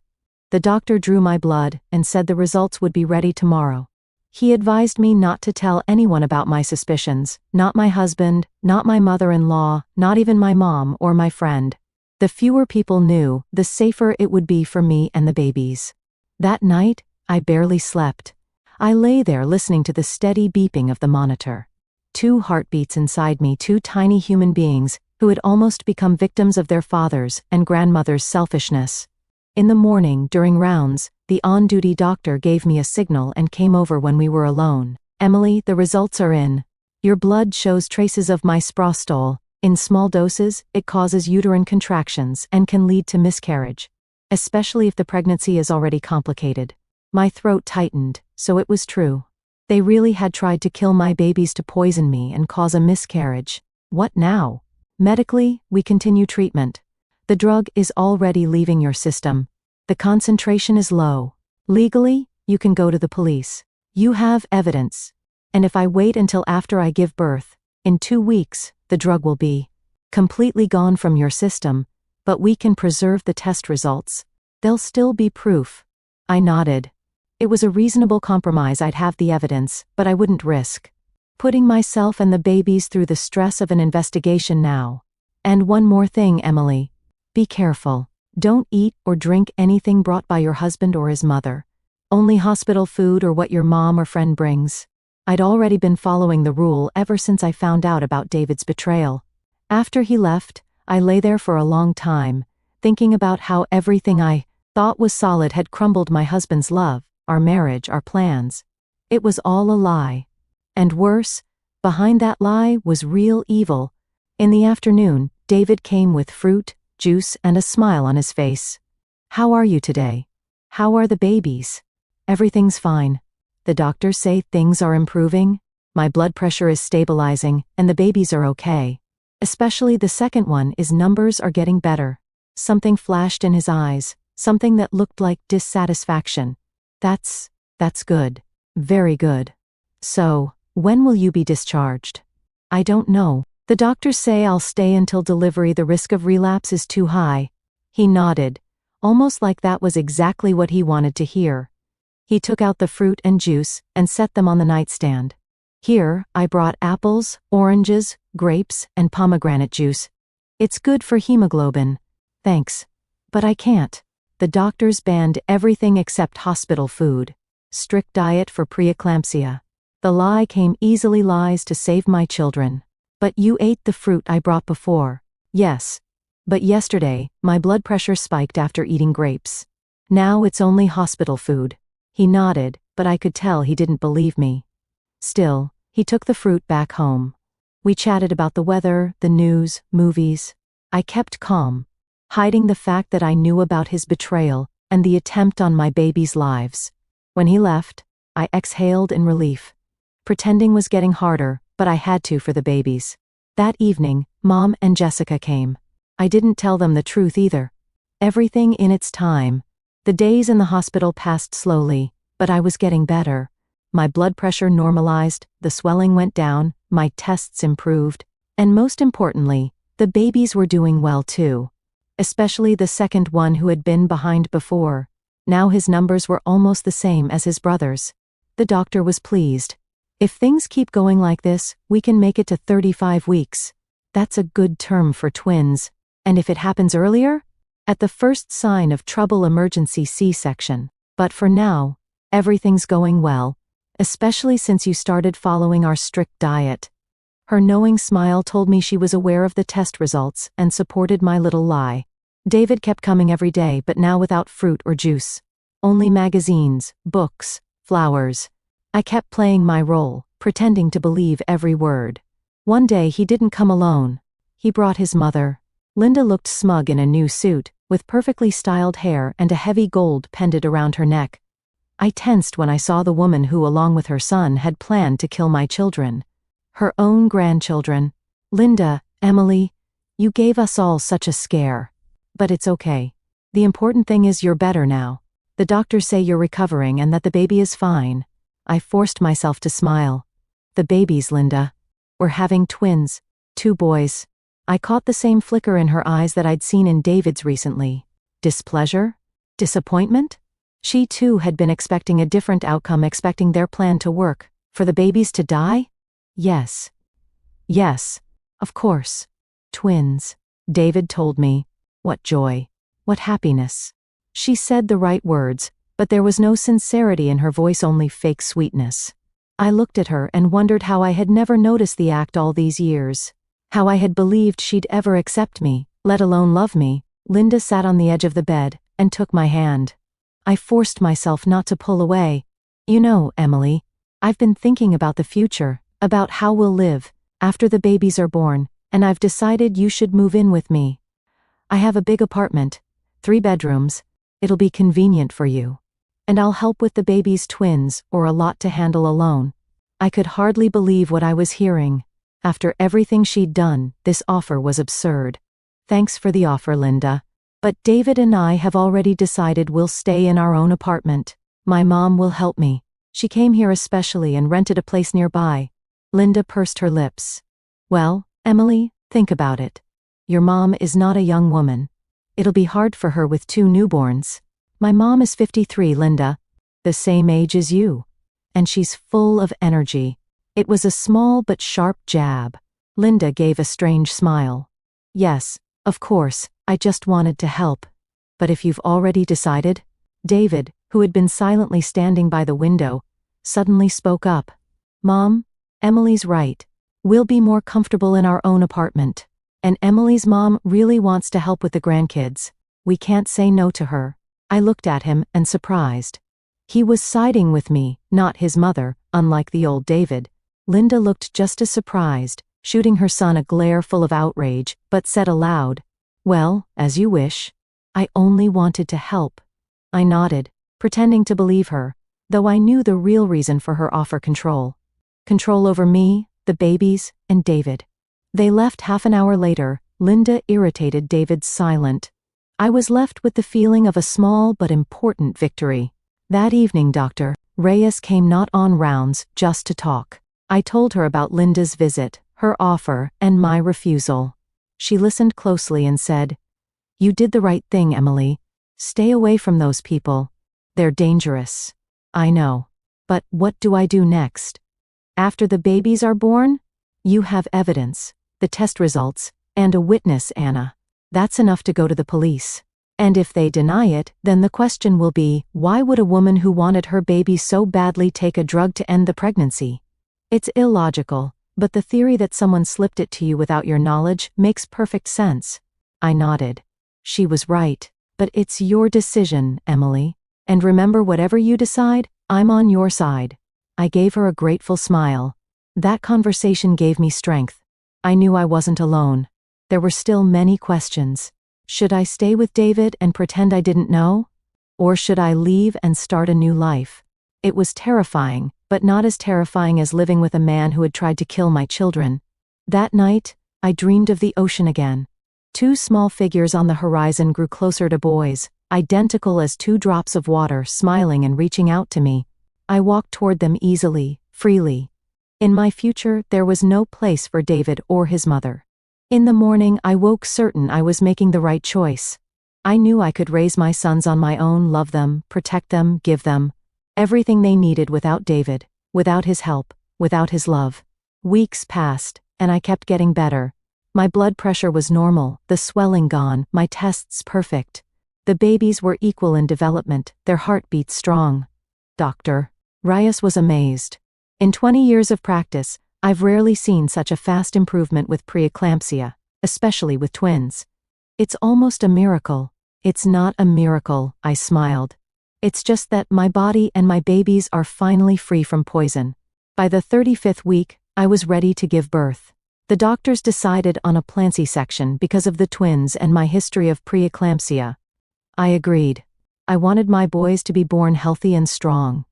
The doctor drew my blood and said the results would be ready tomorrow. He advised me not to tell anyone about my suspicions, not my husband, not my mother-in-law, not even my mom or my friend. The fewer people knew, the safer it would be for me and the babies. That night, I barely slept. I lay there listening to the steady beeping of the monitor. 2 heartbeats inside me, 2 tiny human beings who had almost become victims of their fathers' and grandmothers' selfishness. In the morning, during rounds, the on-duty doctor gave me a signal and came over when we were alone. "Emily, the results are in. Your blood shows traces of misoprostol. In small doses, it causes uterine contractions and can lead to miscarriage, especially if the pregnancy is already complicated." My throat tightened, so it was true. They really had tried to kill my babies to poison me and cause a miscarriage. What now? "Medically, we continue treatment. The drug is already leaving your system. The concentration is low. Legally, you can go to the police. You have evidence. And if I wait until after I give birth, in 2 weeks, the drug will be completely gone from your system, but we can preserve the test results. They'll still be proof." I nodded. It was a reasonable compromise. I'd have the evidence, but I wouldn't risk putting myself and the babies through the stress of an investigation now. "And one more thing, Emily. Be careful. Don't eat or drink anything brought by your husband or his mother. Only hospital food or what your mom or friend brings." I'd already been following the rule ever since I found out about David's betrayal. After he left, I lay there for a long time, thinking about how everything I thought was solid had crumbled: my husband's love, our marriage, our plans. It was all a lie. And worse, behind that lie was real evil. In the afternoon, David came with fruit, juice, and a smile on his face. "How are you today? How are the babies?" "Everything's fine. The doctors say things are improving. My blood pressure is stabilizing, and the babies are okay. Especially the second one, his numbers are getting better." Something flashed in his eyes, something that looked like dissatisfaction. That's good. Very good. "So, when will you be discharged?" "I don't know. The doctors say I'll stay until delivery. The risk of relapse is too high." He nodded, almost like that was exactly what he wanted to hear. He took out the fruit and juice and set them on the nightstand. "Here, I brought apples, oranges, grapes, and pomegranate juice. It's good for hemoglobin." "Thanks. But I can't. The doctors banned everything except hospital food." Strict diet for preeclampsia. The lie came easily, lies to save my children. But you ate the fruit I brought before. Yes. But yesterday, my blood pressure spiked after eating grapes. Now it's only hospital food. He nodded, but I could tell he didn't believe me. Still, he took the fruit back home. We chatted about the weather, the news, movies. I kept calm, hiding the fact that I knew about his betrayal and the attempt on my baby's lives. When he left, I exhaled in relief. Pretending was getting harder, but I had to for the babies. That evening, Mom and Jessica came. I didn't tell them the truth either. Everything in its time. The days in the hospital passed slowly, but I was getting better. My blood pressure normalized, the swelling went down, my tests improved, and most importantly, the babies were doing well too. Especially the second one who had been behind before. Now his numbers were almost the same as his brothers. The doctor was pleased. If things keep going like this, we can make it to 35 weeks. That's a good term for twins. And if it happens earlier? At the first sign of trouble, emergency C-section. But for now, everything's going well, especially since you started following our strict diet. Her knowing smile told me she was aware of the test results and supported my little lie. David kept coming every day, but now without fruit or juice. Only magazines, books, flowers. I kept playing my role, pretending to believe every word. One day he didn't come alone. He brought his mother. Linda looked smug in a new suit, with perfectly styled hair and a heavy gold pendant around her neck. I tensed when I saw the woman who, along with her son, had planned to kill my children. Her own grandchildren. Linda, Emily, you gave us all such a scare. But it's okay. The important thing is you're better now. The doctors say you're recovering and that the baby is fine. I forced myself to smile. The babies, Linda. We're having twins. 2 boys. I caught the same flicker in her eyes that I'd seen in David's recently. Displeasure? Disappointment? She too had been expecting a different outcome, expecting their plan to work. For the babies to die? Yes. Yes. Of course. Twins. David told me. What joy. What happiness. She said the right words, but there was no sincerity in her voice, only fake sweetness. I looked at her and wondered how I had never noticed the act all these years. How I had believed she'd ever accept me, let alone love me. Linda sat on the edge of the bed and took my hand. I forced myself not to pull away. You know, Emily, I've been thinking about the future, about how we'll live after the babies are born, and I've decided you should move in with me. I have a big apartment, 3 bedrooms. It'll be convenient for you. And I'll help with the babies, twins, or a lot to handle alone. I could hardly believe what I was hearing. After everything she'd done, this offer was absurd. Thanks for the offer, Linda. But David and I have already decided we'll stay in our own apartment. My mom will help me. She came here especially and rented a place nearby. Linda pursed her lips. Well, Emily, think about it. Your mom is not a young woman. It'll be hard for her with 2 newborns. My mom is 53, Linda. The same age as you. And she's full of energy. It was a small but sharp jab. Linda gave a strange smile. Yes, of course, I just wanted to help. But if you've already decided? David, who had been silently standing by the window, suddenly spoke up. Mom, Emily's right. We'll be more comfortable in our own apartment. And Emily's mom really wants to help with the grandkids. We can't say no to her. I looked at him and surprised. He was siding with me, not his mother, unlike the old David. Linda looked just as surprised, shooting her son a glare full of outrage, but said aloud, Well, as you wish. I only wanted to help. I nodded, pretending to believe her, though I knew the real reason for her offer: control. Control over me, the babies, and David. They left half an hour later, Linda irritated, David silent. I was left with the feeling of a small but important victory. That evening Dr. Reyes came not on rounds, just to talk. I told her about Linda's visit, her offer, and my refusal. She listened closely and said, You did the right thing, Emily. Stay away from those people. They're dangerous. I know. But what do I do next? After the babies are born? You have evidence, the test results, and a witness, Anna. That's enough to go to the police. And if they deny it, then the question will be, why would a woman who wanted her baby so badly take a drug to end the pregnancy? It's illogical, but the theory that someone slipped it to you without your knowledge makes perfect sense. I nodded. She was right. But it's your decision, Emily. And remember, whatever you decide, I'm on your side. I gave her a grateful smile. That conversation gave me strength. I knew I wasn't alone. There were still many questions. Should I stay with David and pretend I didn't know? Or should I leave and start a new life? It was terrifying, but not as terrifying as living with a man who had tried to kill my children. That night, I dreamed of the ocean again. Two small figures on the horizon grew closer to boys, identical as two drops of water, smiling and reaching out to me. I walked toward them easily, freely. In my future, there was no place for David or his mother. In the morning, I woke certain I was making the right choice. I knew I could raise my sons on my own, love them, protect them, give them everything they needed without David, without his help, without his love. Weeks passed, and I kept getting better. My blood pressure was normal, the swelling gone, my tests perfect. The babies were equal in development, their heartbeats strong. Dr. Reyes was amazed. In 20 years of practice, I've rarely seen such a fast improvement with preeclampsia, especially with twins. It's almost a miracle. It's not a miracle, I smiled. It's just that my body and my babies are finally free from poison. By the 35th week, I was ready to give birth. The doctors decided on a planned C-section because of the twins and my history of preeclampsia. I agreed. I wanted my boys to be born healthy and strong.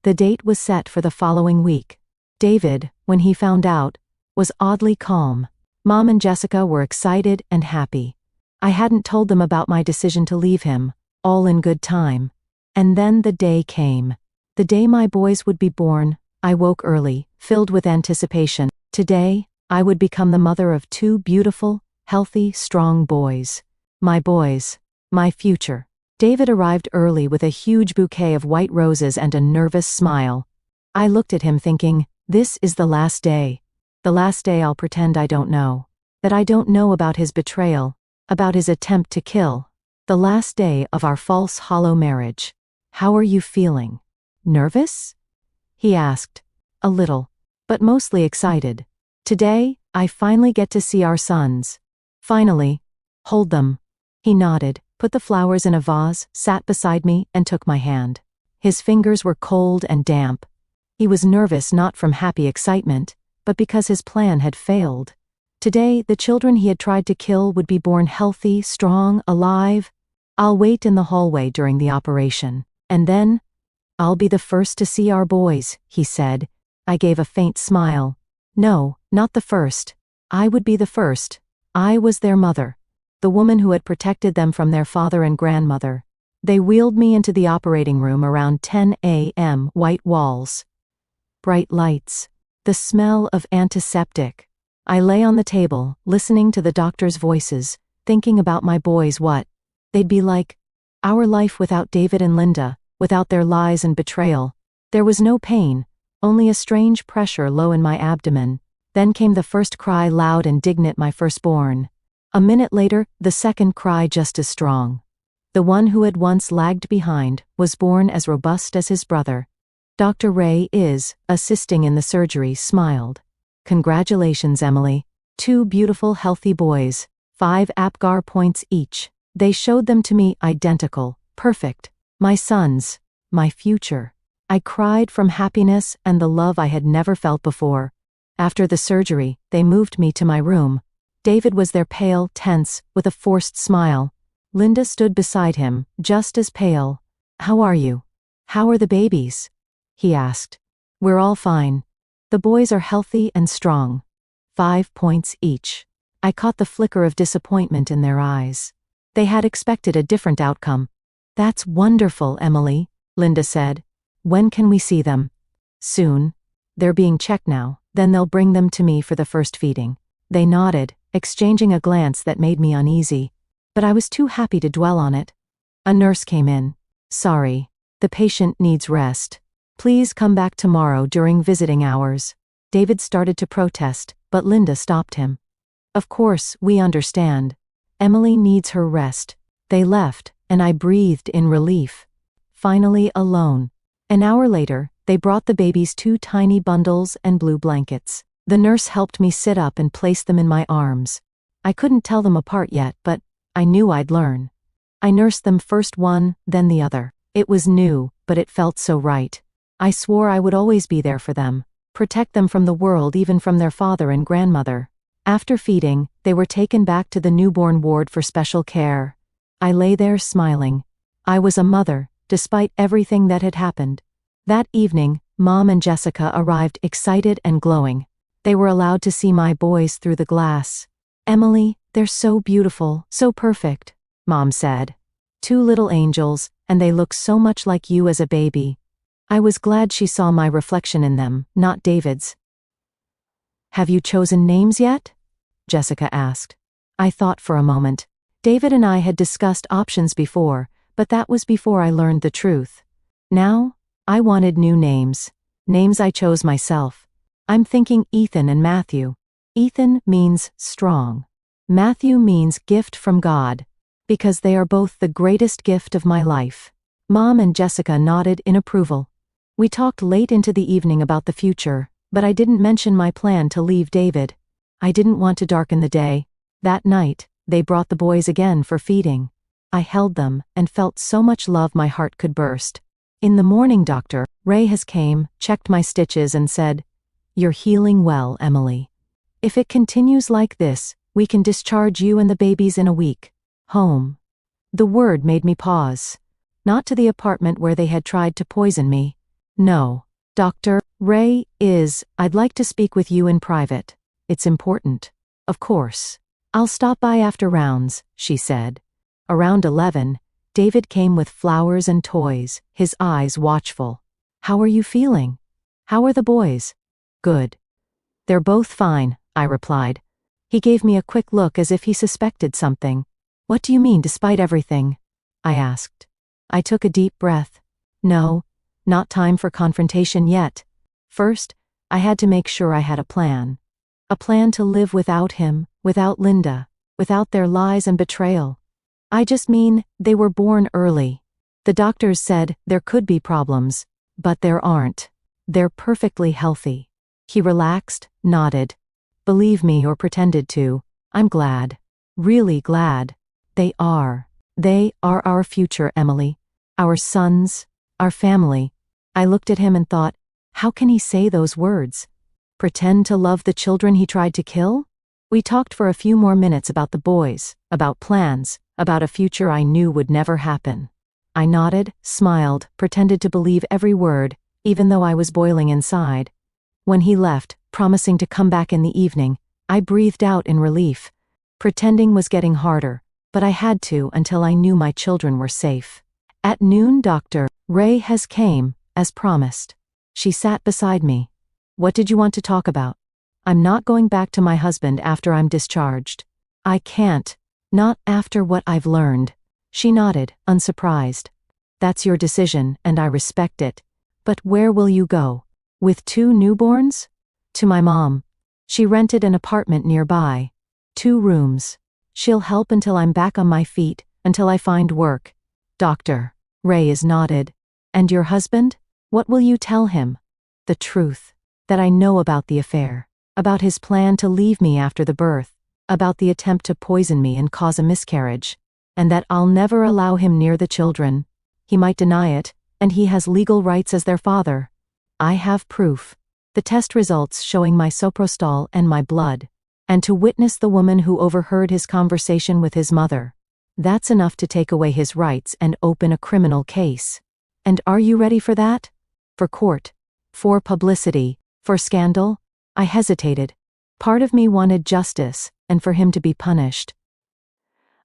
The date was set for the following week. David, when he found out, was oddly calm. Mom and Jessica were excited and happy. I hadn't told them about my decision to leave him, all in good time. And then the day came. The day my boys would be born. I woke early, filled with anticipation. Today, I would become the mother of two beautiful, healthy, strong boys. My boys. My future. David arrived early with a huge bouquet of white roses and a nervous smile. I looked at him thinking, this is the last day. The last day I'll pretend I don't know. That I don't know about his betrayal, about his attempt to kill. The last day of our false, hollow marriage. How are you feeling? Nervous? He asked. A little, but mostly excited. Today, I finally get to see our sons. Finally. Hold them. He nodded, put the flowers in a vase, sat beside me, and took my hand. His fingers were cold and damp. He was nervous not from happy excitement, but because his plan had failed. Today, the children he had tried to kill would be born healthy, strong, alive. I'll wait in the hallway during the operation. And then, I'll be the first to see our boys, he said. I gave a faint smile. No, not the first. I would be the first. I was their mother. The woman who had protected them from their father and grandmother. They wheeled me into the operating room around 10 a.m. White walls. Bright lights. The smell of antiseptic. I lay on the table, listening to the doctors' voices, thinking about my boys, what they'd be like. Our life without David and Linda, without their lies and betrayal. There was no pain, only a strange pressure low in my abdomen. Then came the first cry, loud and indignant, my firstborn. A minute later, the second cry, just as strong. The one who had once lagged behind was born as robust as his brother. Dr. Ray is, assisting in the surgery, smiled. Congratulations, Emily. 2 beautiful, healthy boys. 5 APGAR points each. They showed them to me, identical, perfect. My sons. My future. I cried from happiness and the love I had never felt before. After the surgery, they moved me to my room. David was there, pale, tense, with a forced smile. Linda stood beside him, just as pale. How are you? How are the babies? He asked. We're all fine. The boys are healthy and strong. 5 points each. I caught the flicker of disappointment in their eyes. They had expected a different outcome. That's wonderful, Emily, Linda said. When can we see them? Soon. They're being checked now, then they'll bring them to me for the first feeding. They nodded, exchanging a glance that made me uneasy. But I was too happy to dwell on it. A nurse came in. Sorry. The patient needs rest. Please come back tomorrow during visiting hours. David started to protest, but Linda stopped him. Of course, we understand. Emily needs her rest. They left, and I breathed in relief. Finally alone. An hour later, they brought the babies 2 tiny bundles and blue blankets. The nurse helped me sit up and place them in my arms. I couldn't tell them apart yet, but I knew I'd learn. I nursed them first one, then the other. It was new, but it felt so right. I swore I would always be there for them, protect them from the world, even from their father and grandmother. After feeding, they were taken back to the newborn ward for special care. I lay there smiling. I was a mother, despite everything that had happened. That evening, Mom and Jessica arrived excited and glowing. They were allowed to see my boys through the glass. "Emily, they're so beautiful, so perfect," Mom said. "2 little angels, and they look so much like you as a baby." I was glad she saw my reflection in them, not David's. "Have you chosen names yet?" Jessica asked. I thought for a moment. David and I had discussed options before, but that was before I learned the truth. Now, I wanted new names. Names I chose myself. I'm thinking Ethan and Matthew. Ethan means strong. Matthew means gift from God, because they are both the greatest gift of my life. Mom and Jessica nodded in approval. We talked late into the evening about the future, but I didn't mention my plan to leave David. I didn't want to darken the day. That night, they brought the boys again for feeding. I held them and felt so much love my heart could burst. In the morning, Dr. Ray has came, checked my stitches and said, "You're healing well, Emily. If it continues like this, we can discharge you and the babies in a week. Home." The word made me pause. Not to the apartment where they had tried to poison me. No. "Dr. Ray, I'd like to speak with you in private. It's important." "Of course. I'll stop by after rounds," she said. Around 11, David came with flowers and toys, his eyes watchful. "How are you feeling? How are the boys?" "Good. They're both fine," I replied. He gave me a quick look as if he suspected something. "What do you mean, despite everything?" I asked. I took a deep breath. No, not time for confrontation yet. First, I had to make sure I had a plan. A plan to live without him, without Linda, without their lies and betrayal. I just mean, they were born early. The doctors said there could be problems, but there aren't. They're perfectly healthy. He relaxed, nodded. "Believe me, or pretended to. I'm glad. Really glad. They are. They are our future, Emily. Our sons, our family." I looked at him and thought, how can he say those words? Pretend to love the children he tried to kill? We talked for a few more minutes about the boys, about plans, about a future I knew would never happen. I nodded, smiled, pretended to believe every word, even though I was boiling inside. When he left, promising to come back in the evening, I breathed out in relief. Pretending was getting harder, but I had to until I knew my children were safe. At noon, Dr. Ray has came, as promised. She sat beside me. "What did you want to talk about?" "I'm not going back to my husband after I'm discharged. I can't. Not after what I've learned." She nodded, unsurprised. "That's your decision, and I respect it. But where will you go? With 2 newborns?" "To my mom. She rented an apartment nearby. 2 rooms. She'll help until I'm back on my feet, until I find work." Dr. Ray is nodded. "And your husband? What will you tell him?" "The truth. That I know about the affair. About his plan to leave me after the birth. About the attempt to poison me and cause a miscarriage. And that I'll never allow him near the children. He might deny it, and he has legal rights as their father. I have proof. The test results showing my soprostol and my blood. And to witness the woman who overheard his conversation with his mother. That's enough to take away his rights and open a criminal case. And are you ready for that? For court? For publicity? For scandal?" I hesitated. Part of me wanted justice, and for him to be punished.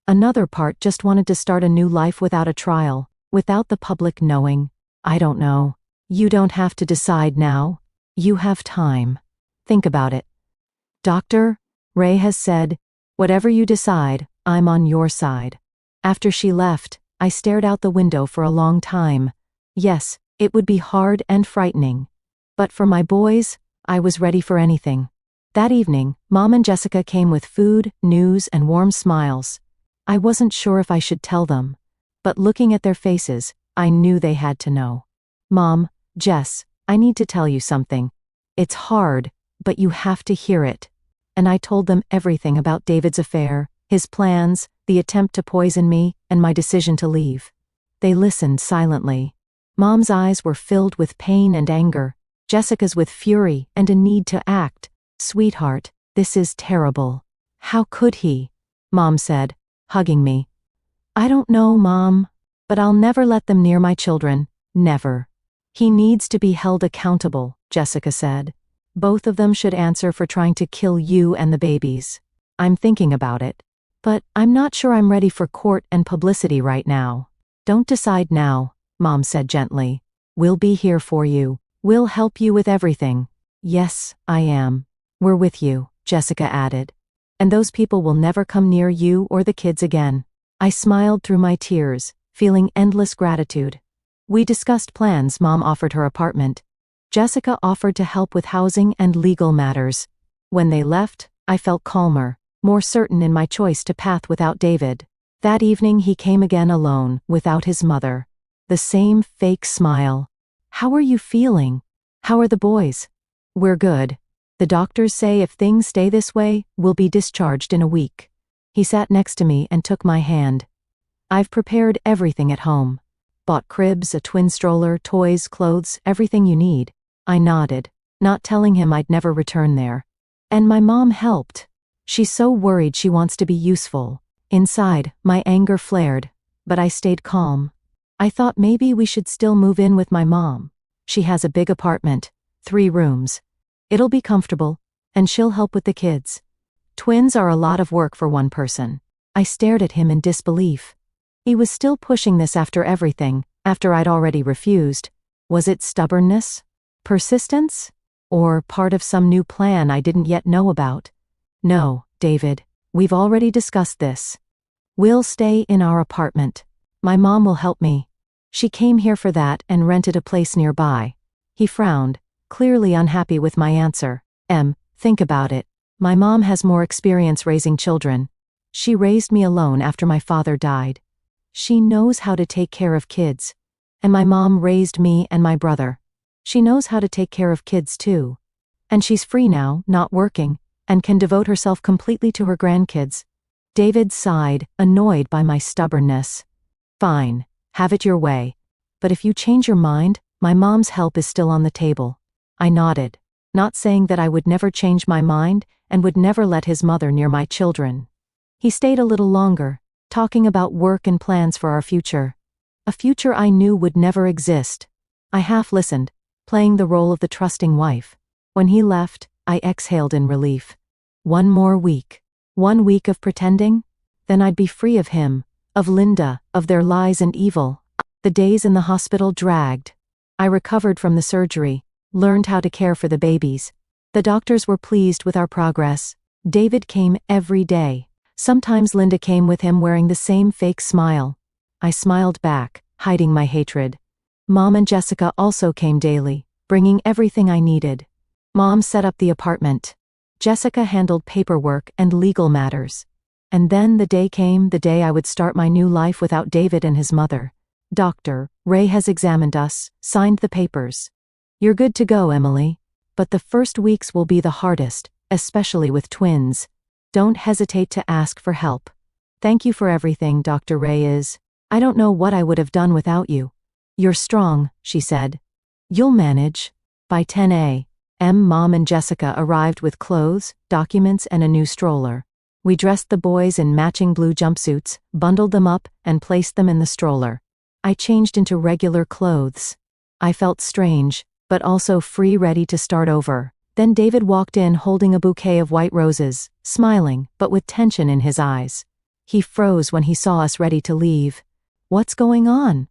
Another part just wanted to start a new life without a trial, without the public knowing. I don't know. You don't have to decide now. You have time. Think about it. Dr. Ray has said, "Whatever you decide, I'm on your side." After she left, I stared out the window for a long time. Yes, it would be hard and frightening. But for my boys, I was ready for anything. That evening, Mom and Jessica came with food, news, and warm smiles. I wasn't sure if I should tell them. but looking at their faces, I knew they had to know. Mom, Jess, I need to tell you something. It's hard, but you have to hear it. And I told them everything about David's affair, his plans, the attempt to poison me, and my decision to leave. They listened silently. Mom's eyes were filled with pain and anger, Jessica's with fury and a need to act. Sweetheart, this is terrible. How could he? Mom said, hugging me. I don't know, Mom, but I'll never let them near my children, never. He needs to be held accountable, Jessica said. Both of them should answer for trying to kill you and the babies. I'm thinking about it. But I'm not sure I'm ready for court and publicity right now. Don't decide now, Mom said gently. We'll be here for you. We'll help you with everything. Yes, I am. We're with you, Jessica added. And those people will never come near you or the kids again. I smiled through my tears, feeling endless gratitude. We discussed plans. Mom offered her apartment. Jessica offered to help with housing and legal matters. When they left, I felt calmer, more certain in my choice to path without David. That evening he came again alone, without his mother. The same fake smile. How are you feeling? How are the boys? We're good. The doctors say if things stay this way, we'll be discharged in a week. He sat next to me and took my hand. I've prepared everything at home. Bought cribs, a twin stroller, toys, clothes, everything you need. I nodded, not telling him I'd never return there. And my mom helped. She's so worried she wants to be useful. Inside, my anger flared, but I stayed calm. I thought maybe we should still move in with my mom. She has a big apartment, 3 rooms. It'll be comfortable, and she'll help with the kids. Twins are a lot of work for one person. I stared at him in disbelief. He was still pushing this after everything, after I'd already refused. Was it stubbornness? Persistence? Or part of some new plan I didn't yet know about? No, David, we've already discussed this. We'll stay in our apartment. My mom will help me. She came here for that and rented a place nearby. He frowned, clearly unhappy with my answer. Think about it. My mom has more experience raising children. She raised me alone after my father died. She knows how to take care of kids. And my mom raised me and my brother. She knows how to take care of kids too. And she's free now, not working, and can devote herself completely to her grandkids. David sighed, annoyed by my stubbornness. Fine, have it your way. But if you change your mind, my mom's help is still on the table. I nodded, not saying that I would never change my mind and would never let his mother near my children. He stayed a little longer, talking about work and plans for our future. A future I knew would never exist. I half listened, playing the role of the trusting wife. When he left, I exhaled in relief. One more week. 1 week of pretending? Then I'd be free of him, of Linda, of their lies and evil. The days in the hospital dragged. I recovered from the surgery, learned how to care for the babies. The doctors were pleased with our progress. David came every day. Sometimes Linda came with him wearing the same fake smile. I smiled back, hiding my hatred. Mom and Jessica also came daily, bringing everything I needed. Mom set up the apartment. Jessica handled paperwork and legal matters. And then the day came, the day I would start my new life without David and his mother. Dr. Ray has examined us, signed the papers. You're good to go, Emily. But the first weeks will be the hardest, especially with twins. Don't hesitate to ask for help. Thank you for everything, Dr. Ray. I don't know what I would have done without you. You're strong, she said. You'll manage. By 10 a.m., Mom and Jessica arrived with clothes, documents, and a new stroller. We dressed the boys in matching blue jumpsuits, bundled them up, and placed them in the stroller. I changed into regular clothes. I felt strange, but also free, ready to start over. Then David walked in holding a bouquet of white roses, smiling, but with tension in his eyes. He froze when he saw us ready to leave. What's going on?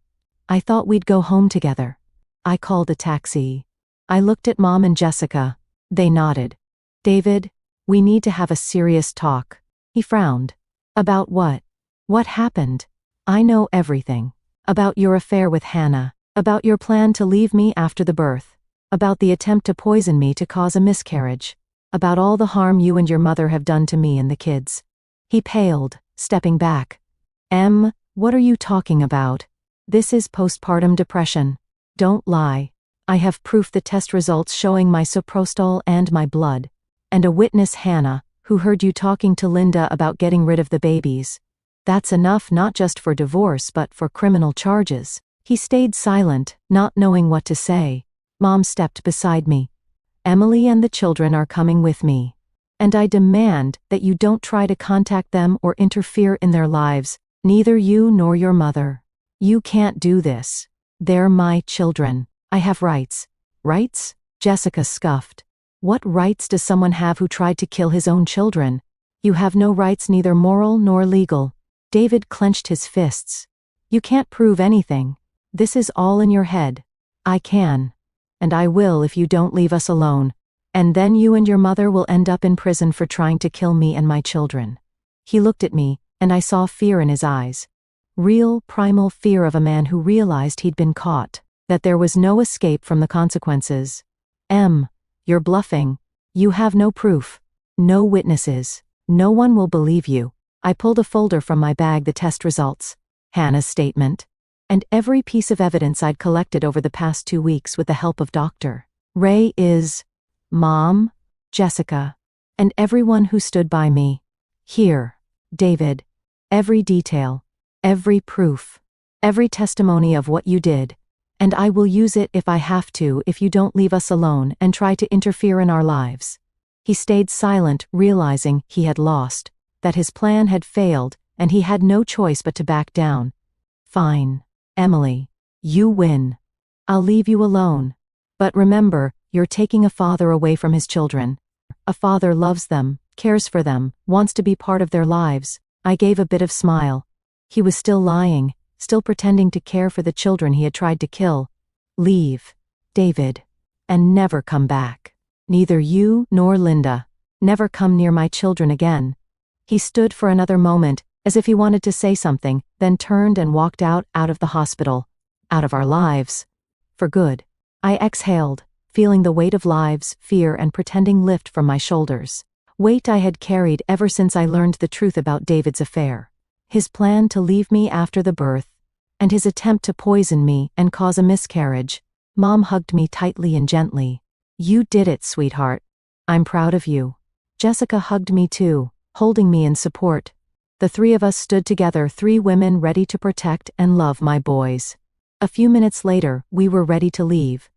I thought we'd go home together. I called a taxi. I looked at Mom and Jessica. They nodded. David, we need to have a serious talk. He frowned. About what? What happened? I know everything. About your affair with Hannah. About your plan to leave me after the birth. About the attempt to poison me to cause a miscarriage. About all the harm you and your mother have done to me and the kids. He paled, stepping back. What are you talking about? This is postpartum depression. Don't lie. I have proof, the test results showing my soprostol and my blood. And a witness, Hannah, who heard you talking to Linda about getting rid of the babies. That's enough not just for divorce but for criminal charges. He stayed silent, not knowing what to say. Mom stepped beside me. Emily and the children are coming with me. And I demand that you don't try to contact them or interfere in their lives, neither you nor your mother. You can't do this. They're my children. I have rights. Rights? Jessica scoffed. What rights does someone have who tried to kill his own children? You have no rights, neither moral nor legal. David clenched his fists. You can't prove anything. This is all in your head. I can. And I will if you don't leave us alone. And then you and your mother will end up in prison for trying to kill me and my children. He looked at me, and I saw fear in his eyes. Real, primal fear of a man who realized he'd been caught, that there was no escape from the consequences. You're bluffing. You have no proof. No witnesses. No one will believe you. I pulled a folder from my bag, the test results. Hannah's statement. And every piece of evidence I'd collected over the past 2 weeks with the help of Dr. Ray is Mom, Jessica, and everyone who stood by me. Here, David. Every detail, every proof, every testimony of what you did. And I will use it if I have to if you don't leave us alone and try to interfere in our lives. He stayed silent, realizing he had lost, that his plan had failed, and he had no choice but to back down. Fine, Emily. You win. I'll leave you alone. But remember, you're taking a father away from his children. A father loves them, cares for them, wants to be part of their lives. I gave a bit of smile. He was still lying, still pretending to care for the children he had tried to kill. Leave, David. And never come back. Neither you nor Linda. Never come near my children again. He stood for another moment, as if he wanted to say something, then turned and walked out of the hospital. Out of our lives. For good. I exhaled, feeling the weight of lives, fear, and pretending lift from my shoulders. Weight I had carried ever since I learned the truth about David's affair. His plan to leave me after the birth, and his attempt to poison me and cause a miscarriage. Mom hugged me tightly and gently. You did it, sweetheart. I'm proud of you. Jessica hugged me too, holding me in support. The three of us stood together, 3 women ready to protect and love my boys. A few minutes later, we were ready to leave.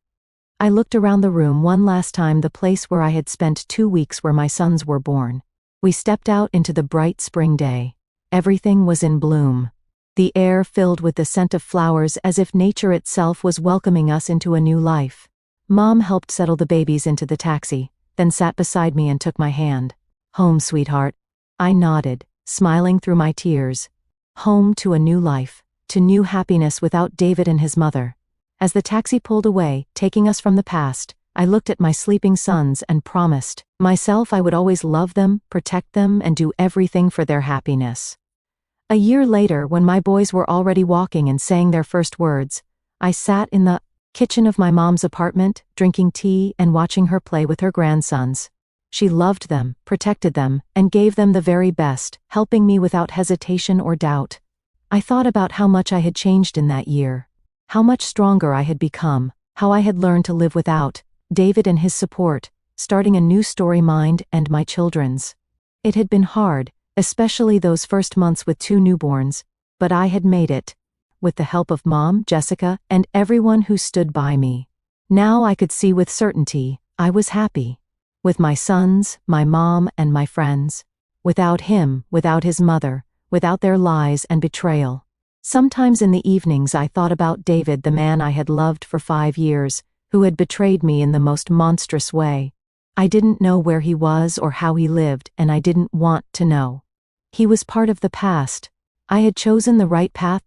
I looked around the room one last time, the place where I had spent 2 weeks, where my sons were born. We stepped out into the bright spring day. Everything was in bloom. The air filled with the scent of flowers, as if nature itself was welcoming us into a new life. Mom helped settle the babies into the taxi, then sat beside me and took my hand. Home, sweetheart. I nodded, smiling through my tears. Home to a new life, to new happiness without David and his mother. As the taxi pulled away, taking us from the past, I looked at my sleeping sons and promised myself I would always love them, protect them, and do everything for their happiness. A year later, when my boys were already walking and saying their first words, I sat in the kitchen of my mom's apartment, drinking tea and watching her play with her grandsons. She loved them, protected them, and gave them the very best, helping me without hesitation or doubt. I thought about how much I had changed in that year. How much stronger I had become, how I had learned to live without David and his support, starting a new story, mine and my children's. It had been hard, especially those first months with 2 newborns, but I had made it. With the help of Mom, Jessica, and everyone who stood by me. Now I could see with certainty, I was happy. With my sons, my mom, and my friends. Without him, without his mother, without their lies and betrayal. Sometimes in the evenings I thought about David, the man I had loved for 5 years, who had betrayed me in the most monstrous way. I didn't know where he was or how he lived, and I didn't want to know. He was part of the past. I had chosen the right path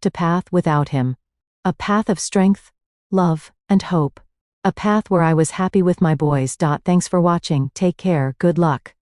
without him. A path of strength, love, and hope. A path where I was happy with my boys. Thanks for watching. Take care. Good luck.